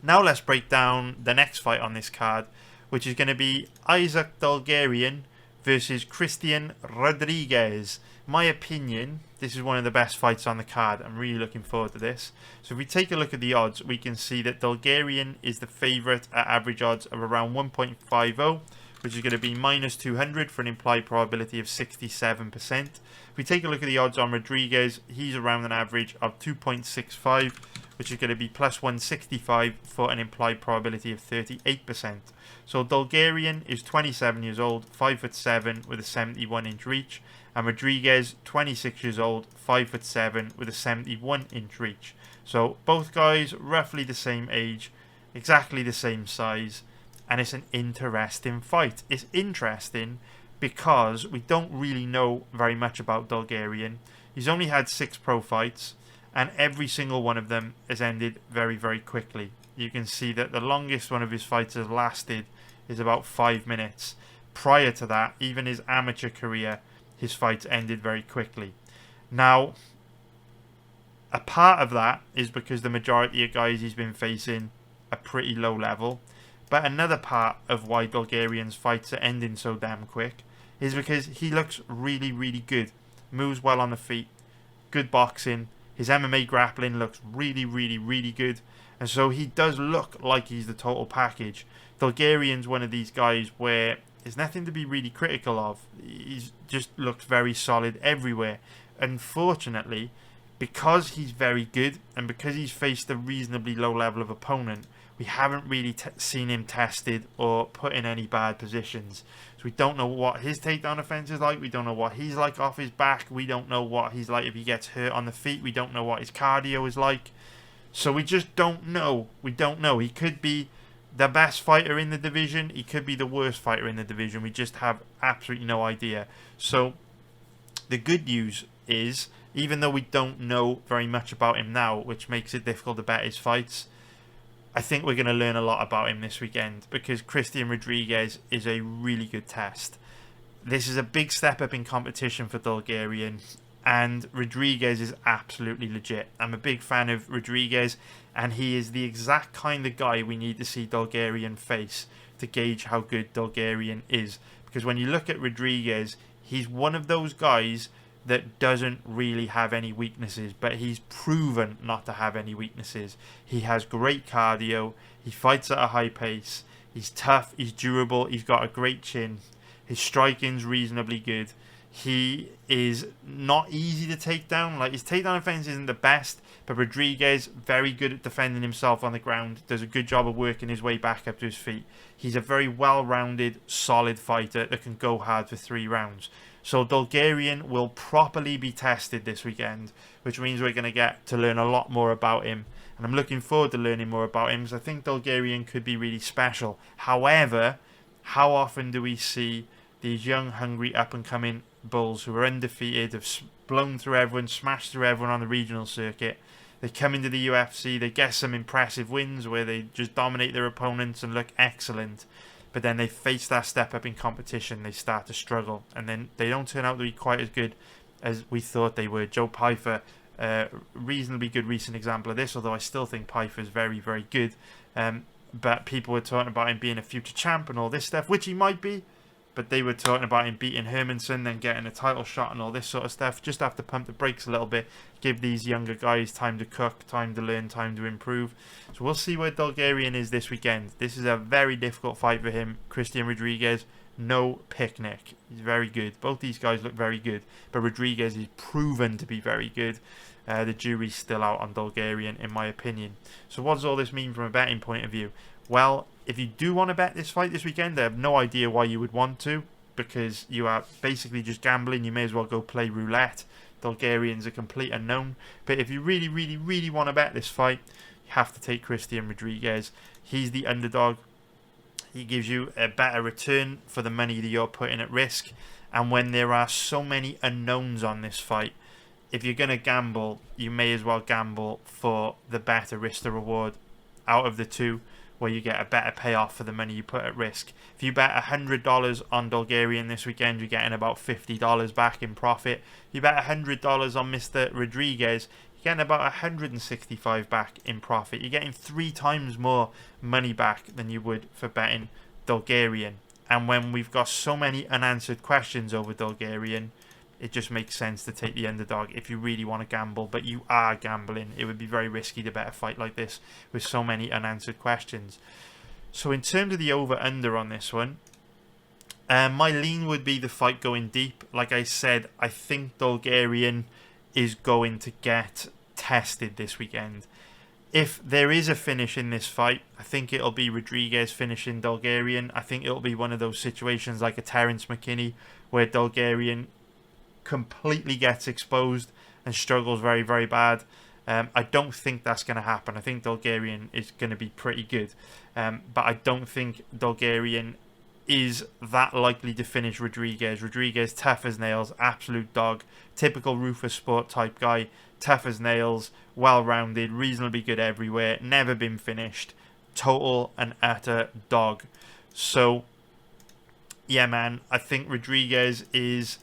Now let's break down the next fight on this card, which is going to be Isaac Dulgarian versus Christian Rodriguez. In my opinion, this is one of the best fights on the card. I'm really looking forward to this. So if we take a look at the odds, we can see that Dulgarian is the favourite at average odds of around 1.50, which is going to be minus 200 for an implied probability of 67%. If we take a look at the odds on Rodriguez, he's around an average of 2.65, which is going to be plus 165 for an implied probability of 38%. So Dulgarian is 27 years old, 5'7", with a 71-inch reach, and Rodriguez, 26 years old, 5'7", with a 71-inch reach. So both guys roughly the same age, exactly the same size, and it's an interesting fight. It's interesting because we don't really know very much about Dulgarian. He's only had 6 pro fights, and every single one of them has ended very, very quickly. You can see that the longest one of his fights has lasted is about 5 minutes. Prior to that, even his amateur career, his fights ended very quickly. Now, a part of that is because the majority of guys he's been facing are pretty low level. But another part of why Dulgarian's fights are ending so damn quick is because he looks really, really good moves well on the feet, good boxing. His MMA grappling looks really, really, really good. And so he does look like he's the total package. Dulgarian's one of these guys where there's nothing to be really critical of. He just looks very solid everywhere. Unfortunately, because he's very good and because he's faced a reasonably low level of opponent, we haven't really seen him tested or put in any bad positions. So we don't know what his takedown offense is like. We don't know what he's like off his back. We don't know what he's like if he gets hurt on the feet. We don't know what his cardio is like. So we just don't know. We don't know. He could be the best fighter in the division. He could be the worst fighter in the division. We just have absolutely no idea. So the good news is, even though we don't know very much about him now, which makes it difficult to bet his fights, I think we're going to learn a lot about him this weekend because Christian Rodriguez is a really good test. This is a big step up in competition for Dulgarian, and Rodriguez is absolutely legit. I'm a big fan of Rodriguez, and he is the exact kind of guy we need to see Dulgarian face to gauge how good Dulgarian is. Because when you look at Rodriguez, he's one of those guys that doesn't really have any weaknesses, but he's proven not to have any weaknesses. He has great cardio, he fights at a high pace, he's tough, he's durable, he's got a great chin, his striking's reasonably good. He is not easy to take down. Like, his takedown offense isn't the best, but Rodriguez, very good at defending himself on the ground, does a good job of working his way back up to his feet. He's a very well-rounded, solid fighter that can go hard for 3 rounds. So Dulgarian will properly be tested this weekend, which means we're going to get to learn a lot more about him. And I'm looking forward to learning more about him because I think Dulgarian could be really special. However, how often do we see these young, hungry, up-and-coming bulls who are undefeated, have blown through everyone, smashed through everyone on the regional circuit? They come into the UFC, they get some impressive wins where they just dominate their opponents and look excellent. But then they face that step up in competition, they start to struggle, and then they don't turn out to be quite as good as we thought they were. Joe Pyfer, reasonably good recent example of this, although I still think Pyfer is very, very good. But people were talking about him being a future champ and all this stuff, which he might be. But they were talking about him beating Hermanson, then getting a title shot and all this sort of stuff. Just have to pump the brakes a little bit. Give these younger guys time to cook, time to learn, time to improve. So we'll see where Dulgarian is this weekend. This is a very difficult fight for him. Christian Rodriguez, no picnic. He's very good. Both these guys look very good. But Rodriguez is proven to be very good. The jury's still out on Dulgarian, in my opinion. So what does all this mean from a betting point of view? Well, if you do want to bet this fight this weekend, I have no idea why you would want to, because you are basically just gambling. You may as well go play roulette. Dulgarian's a complete unknown. But if you really, really, really want to bet this fight, you have to take Christian Rodriguez. He's the underdog. He gives you a better return for the money that you're putting at risk. And when there are so many unknowns on this fight, if you're going to gamble, you may as well gamble for the better risk to reward out of the two, where you get a better payoff for the money you put at risk. If you bet $100 on Dulgarian this weekend, you're getting about $50 back in profit. If you bet $100 on Mr. Rodriguez, you're getting about $165 back in profit. You're getting 3 times more money back than you would for betting Dulgarian. And when we've got so many unanswered questions over Dulgarian, it just makes sense to take the underdog if you really want to gamble, but you are gambling. It would be very risky to bet a fight like this with so many unanswered questions. So in terms of the over-under on this one, my lean would be the fight going deep. Like I said, I think Dulgarian is going to get tested this weekend. If there is a finish in this fight, I think it'll be Rodriguez finishing Dulgarian. I think it'll be one of those situations like a Terence McKinney where Dulgarian completely gets exposed and struggles very, very bad. I don't think that's going to happen. I think Dulgarian is going to be pretty good. But I don't think Dulgarian is that likely to finish Rodriguez. Rodriguez, tough as nails, absolute dog, typical Rufus Sport type guy, tough as nails, well-rounded, reasonably good everywhere, never been finished, total and utter dog. So, yeah, man, I think Rodriguez is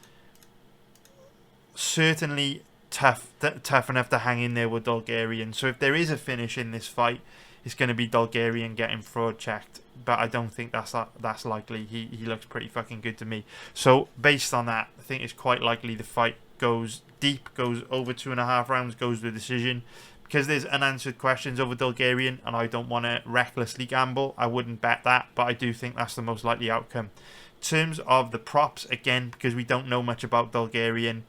certainly tough enough to hang in there with Dulgarian. So if there is a finish in this fight, it's going to be Dulgarian getting fraud checked. But I don't think that's likely. He looks pretty fucking good to me. So based on that, I think it's quite likely the fight goes deep, goes over 2.5 rounds, goes to a decision. Because there's unanswered questions over Dulgarian, and I don't want to recklessly gamble, I wouldn't bet that, but I do think that's the most likely outcome. In terms of the props, again, because we don't know much about Dulgarian,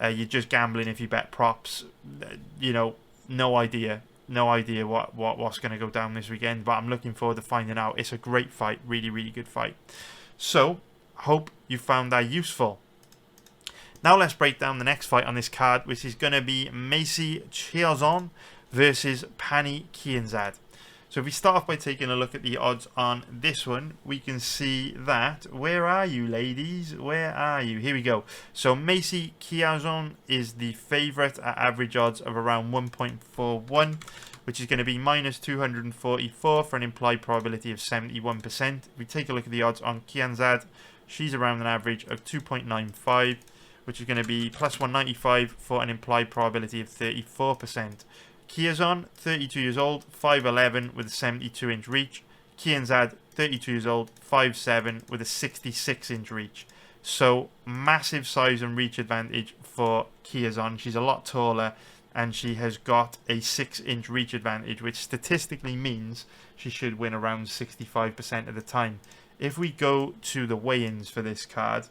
you're just gambling if you bet props. You know, no idea what's going to go down this weekend, but I'm looking forward to finding out. It's a great fight, really, really good fight. So, hope you found that useful. Now let's break down the next fight on this card, which is going to be Chiasson versus Kianzad. So if we start off by taking a look at the odds on this one, we can see that, where are you ladies? Where are you? Here we go. So Chiasson is the favourite at average odds of around 1.41, which is going to be minus 244 for an implied probability of 71%. If we take a look at the odds on Kianzad, she's around an average of 2.95, which is going to be plus 195 for an implied probability of 34%. Chiasson, 32 years old, 5'11", with a 72-inch reach. Kianzad, 32 years old, 5'7", with a 66-inch reach. So, massive size and reach advantage for Chiasson. She's a lot taller, and she has got a 6-inch reach advantage, which statistically means she should win around 65% of the time. If we go to the weigh-ins for this card,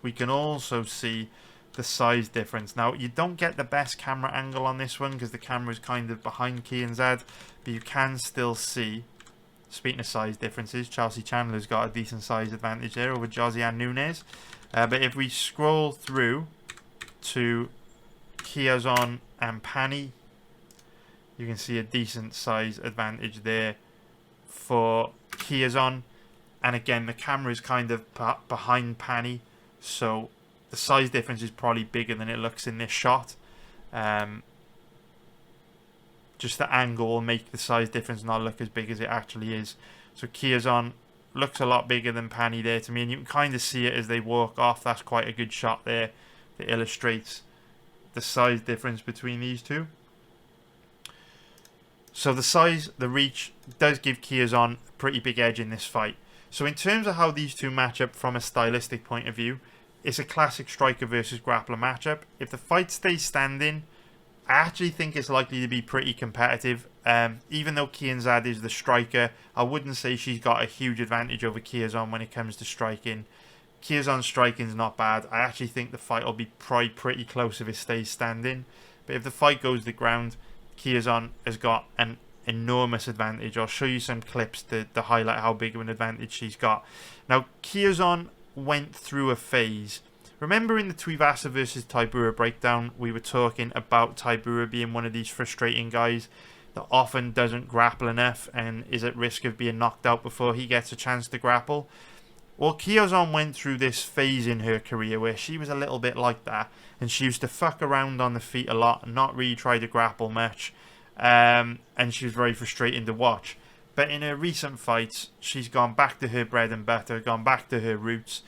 we can also see the size difference. Now, you don't get the best camera angle on this one because the camera is kind of behind Kianzad, but you can still see, speaking of size differences, Chelsea Chandler's got a decent size advantage there over Josiane Nunes. But if we scroll through to Chiasson and Pani, you can see a decent size advantage there for Chiasson. And again, the camera is kind of behind Pani, so the size difference is probably bigger than it looks in this shot. Just the angle will make the size difference not look as big as it actually is. So Chiasson looks a lot bigger than Pani there to me, and you can kind of see it as they walk off. That's quite a good shot there that illustrates the size difference between these two. So the size, the reach, does give Chiasson a pretty big edge in this fight. So in terms of how these two match up from a stylistic point of view, it's a classic striker versus grappler matchup. If the fight stays standing, I actually think it's likely to be pretty competitive. Even though Kianzad is the striker, I wouldn't say she's got a huge advantage over Chiasson when it comes to striking. Chiasson's striking is not bad. I actually think the fight will be probably pretty close if it stays standing. But if the fight goes to the ground, Chiasson has got an enormous advantage. I'll show you some clips to highlight how big of an advantage she's got. Now, Chiasson went through a phase. Remember in the Tuivasa versus Tybura breakdown, we were talking about Tybura being one of these frustrating guys that often doesn't grapple enough and is at risk of being knocked out before he gets a chance to grapple. Well, Chiasson went through this phase in her career where she was a little bit like that, and she used to fuck around on the feet a lot and not really try to grapple much, and she was very frustrating to watch. But in her recent fights, she's gone back to her bread and butter, gone back to her roots,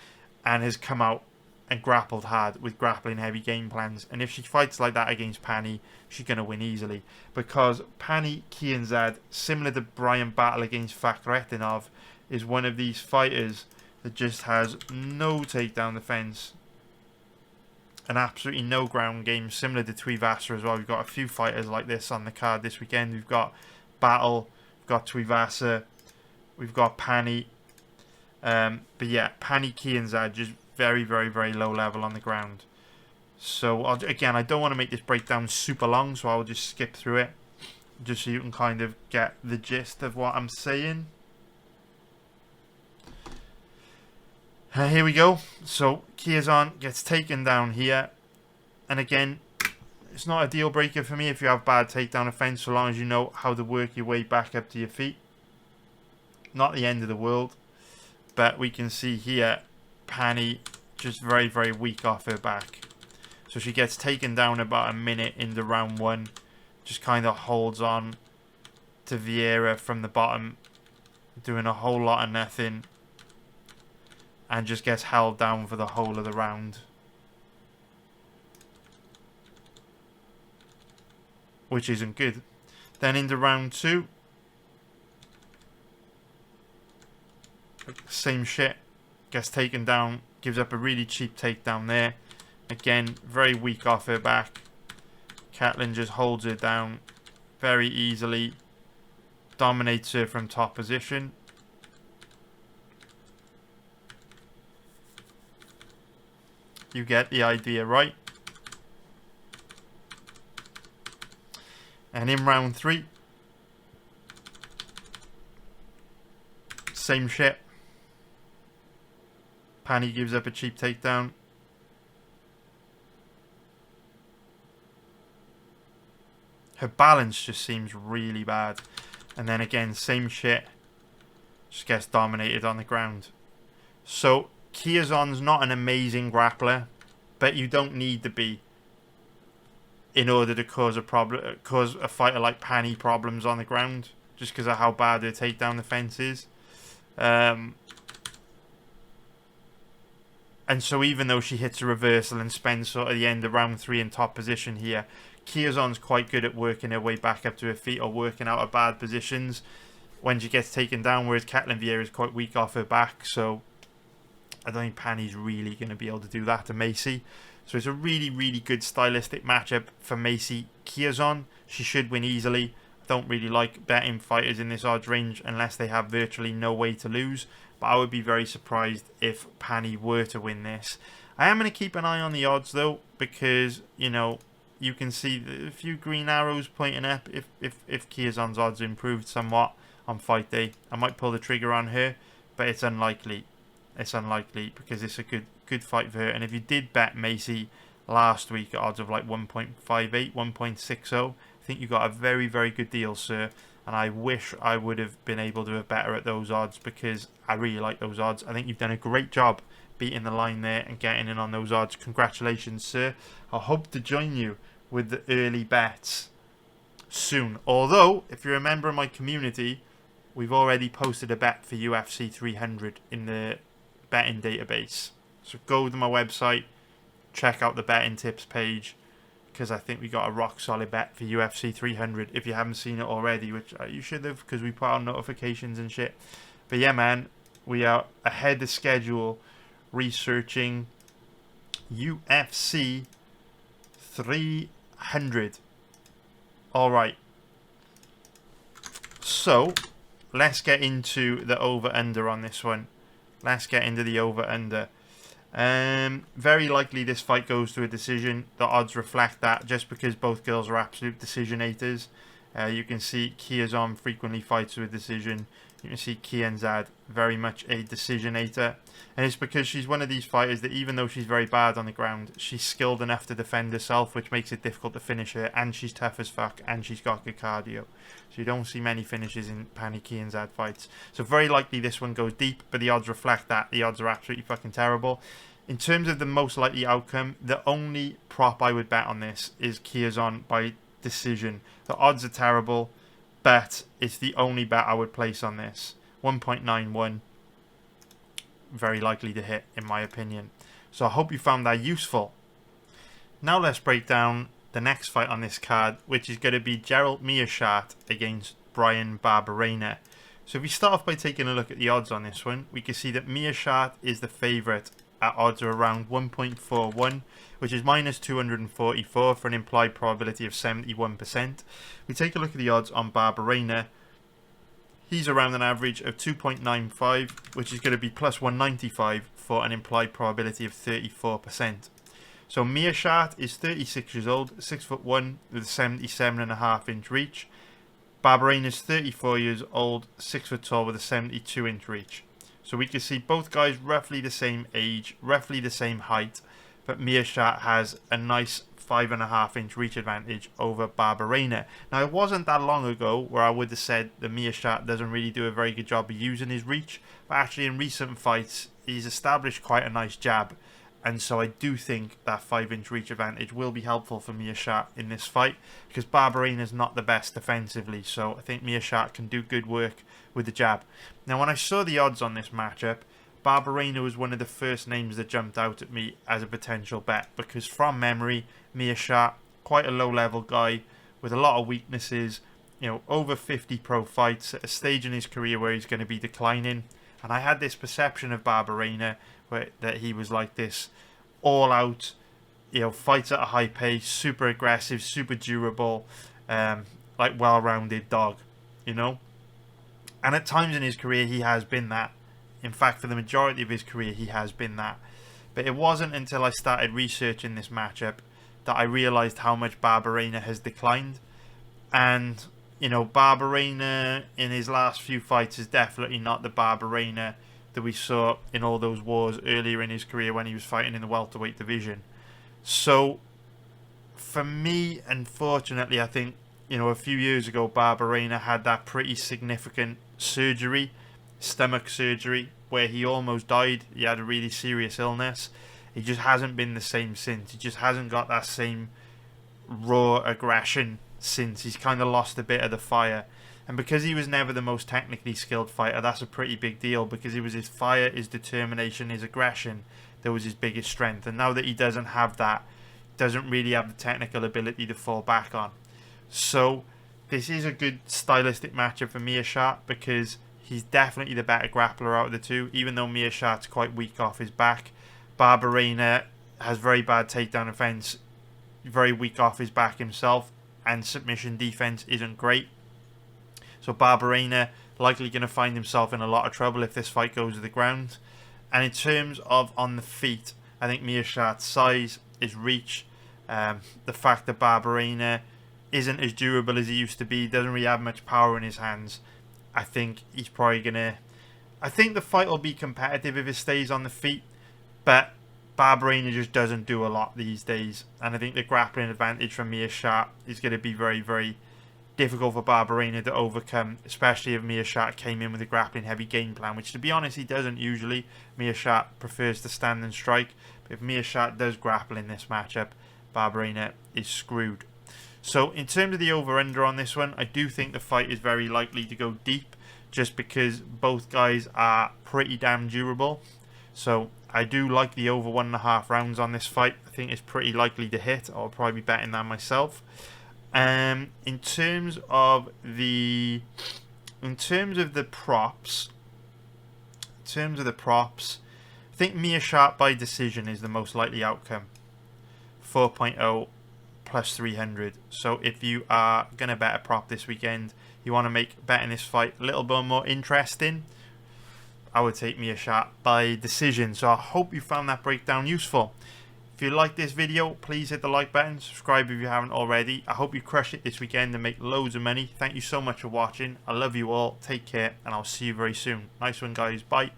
and has come out and grappled hard with grappling heavy game plans. And if she fights like that against Pani, she's going to win easily. Because Pani Kianzad, similar to Brian Battle against Fakhretdinov, is one of these fighters that just has no takedown defense and absolutely no ground game, similar to Tuivasa as well. We've got a few fighters like this on the card this weekend. We've got Battle, got Tuivasa, we've got Pani, but yeah, Pani Kianzad just very, very, very low level on the ground. So again, I don't want to make this breakdown super long, so I'll just skip through it, just so you can kind of get the gist of what I'm saying. Here we go. So Chiasson gets taken down here, and again, it's not a deal breaker for me if you have bad takedown offense, so long as you know how to work your way back up to your feet. Not the end of the world, but we can see here Pani just very, very weak off her back. So she gets taken down about a minute into round one, just kind of holds on to Vieira from the bottom, doing a whole lot of nothing, and just gets held down for the whole of the round, which isn't good. Then into round two, same shit, gets taken down, gives up a really cheap takedown there. Again, very weak off her back. Caitlin just holds her down very easily. Dominates her from top position. You get the idea, right? And in round 3, same shit. Pani gives up a cheap takedown. Her balance just seems really bad. And then again, same shit. Just gets dominated on the ground. So, Chiasson's not an amazing grappler, but you don't need to be in order to cause a fighter like Pani problems on the ground, just because of how bad her takedown defense is. And so even though she hits a reversal and spends sort of the end of round 3 in top position here, Chiasson's quite good at working her way back up to her feet or working out of bad positions when she gets taken down, whereas Ketlen Vieira is quite weak off her back. So I don't think Pani's really going to be able to do that to Macy. So it's a really, really good stylistic matchup for Macy Chiasson. She should win easily. I don't really like betting fighters in this odds range unless they have virtually no way to lose. But I would be very surprised if Pani were to win this. I am going to keep an eye on the odds though, because, you know, you can see a few green arrows pointing up. If Chiasson's odds improved somewhat on fight day, I might pull the trigger on her, but it's unlikely. It's unlikely because it's a good fight for her. And if you did bet Macy last week at odds of like 1.58, 1.60, I think you got a very, very good deal, sir. And I wish I would have been able to have better at those odds because I really like those odds. I think you've done a great job beating the line there and getting in on those odds. Congratulations, sir. I hope to join you with the early bets soon. Although, if you're a member of my community, we've already posted a bet for UFC 300 in the betting database. So go to my website, check out the betting tips page, because I think we got a rock solid bet for UFC 300 if you haven't seen it already, which you should have because we put out notifications and shit. But yeah, man, we are ahead of schedule researching UFC 300. Alright, so let's get into the over-under on this one. Let's get into the over-under. Very likely this fight goes to a decision. The odds reflect that just because both girls are absolute decisionators. You can see Chiasson frequently fights to a decision. You can see Kianzad very much a decisionator. And it's because she's one of these fighters that even though she's very bad on the ground, she's skilled enough to defend herself, which makes it difficult to finish her. And she's tough as fuck, and she's got good cardio. So you don't see many finishes in Pani Kianzad fights. So very likely this one goes deep, but the odds reflect that. The odds are absolutely fucking terrible. In terms of the most likely outcome, the only prop I would bet on this is Chiasson by decision. The odds are terrible, but it's the only bet I would place on this. 1.91. Very likely to hit, in my opinion. So I hope you found that useful. Now let's break down the next fight on this card, which is going to be Gerald Meerschaert against Bryan Barberena. So if we start off by taking a look at the odds on this one, we can see that Meerschaert is the favourite at odds of around 1.41, which is minus 244 for an implied probability of 71%. We take a look at the odds on Barberena. He's around an average of 2.95, which is going to be plus 195 for an implied probability of 34%. So Meerschaert is 36 years old, 6'1", with a 77.5-inch reach. Barberena is 34 years old, 6 foot tall, with a 72-inch reach. So we can see both guys roughly the same age, roughly the same height, but Meerschaert has a nice 5.5-inch reach advantage over Barberena. Now, it wasn't that long ago where I would have said that Meerschaert doesn't really do a very good job of using his reach, but actually in recent fights, he's established quite a nice jab, and so I do think that 5-inch reach advantage will be helpful for Meerschaert in this fight, because Barberena is not the best defensively, so I think Meerschaert can do good work with the jab. Now, when I saw the odds on this matchup, Barberena was one of the first names that jumped out at me as a potential bet, because from memory, Meerschaert, quite a low-level guy with a lot of weaknesses, you know, over 50 pro fights at a stage in his career where he's going to be declining, and I had this perception of Barberena that he was like this all-out fights at a high pace, super aggressive, super durable, like well-rounded dog, you know. And at times in his career, he has been that. In fact, for the majority of his career, he has been that. But it wasn't until I started researching this matchup that I realised how much Barberena has declined. And, Barberena in his last few fights is definitely not the Barberena that we saw in all those wars earlier in his career when he was fighting in the welterweight division. So, for me, unfortunately, I think, a few years ago, Barberena had that pretty significant surgery, stomach surgery, where he almost died. He had a really serious illness. He just hasn't been the same since. He just hasn't got that same raw aggression since. He's kind of lost a bit of the fire. And because he was never the most technically skilled fighter, that's a pretty big deal, because it was his fire, his determination, his aggression that was his biggest strength. And now that he doesn't have that, doesn't really have the technical ability to fall back on. So this is a good stylistic matchup for Meerschaert, because he's definitely the better grappler out of the two, even though Meerschaert's quite weak off his back. Barberena has very bad takedown defense, very weak off his back himself, and submission defense isn't great. So Barberena likely going to find himself in a lot of trouble if this fight goes to the ground. And in terms of on the feet, I think Meerschaert's size, his reach, the fact that Barberena isn't as durable as he used to be, doesn't really have much power in his hands, I think he's probably going to... I think the fight will be competitive if it stays on the feet, but Barberena just doesn't do a lot these days. And I think the grappling advantage from Meerschaert is going to be very, very difficult for Barberena to overcome, especially if Meerschaert came in with a grappling heavy game plan, which to be honest he doesn't usually. Meerschaert prefers to stand and strike, but if Meerschaert does grapple in this matchup, Barberena is screwed. So in terms of the over-under on this one, I do think the fight is very likely to go deep, just because both guys are pretty damn durable. So I do like the over 1.5 rounds on this fight. I think it's pretty likely to hit. I'll probably be betting that myself. In terms of the props, I think Meerschaert by decision is the most likely outcome. 4.0 plus 300. So if you are gonna bet a prop this weekend, you want to make betting this fight a little bit more interesting, I would take Meerschaert by decision. So I hope you found that breakdown useful. If you like this video, please hit the like button, subscribe if you haven't already. I hope you crush it this weekend and make loads of money. Thank you so much for watching. I love you all. Take care, and I'll see you very soon. Nice one, guys. Bye.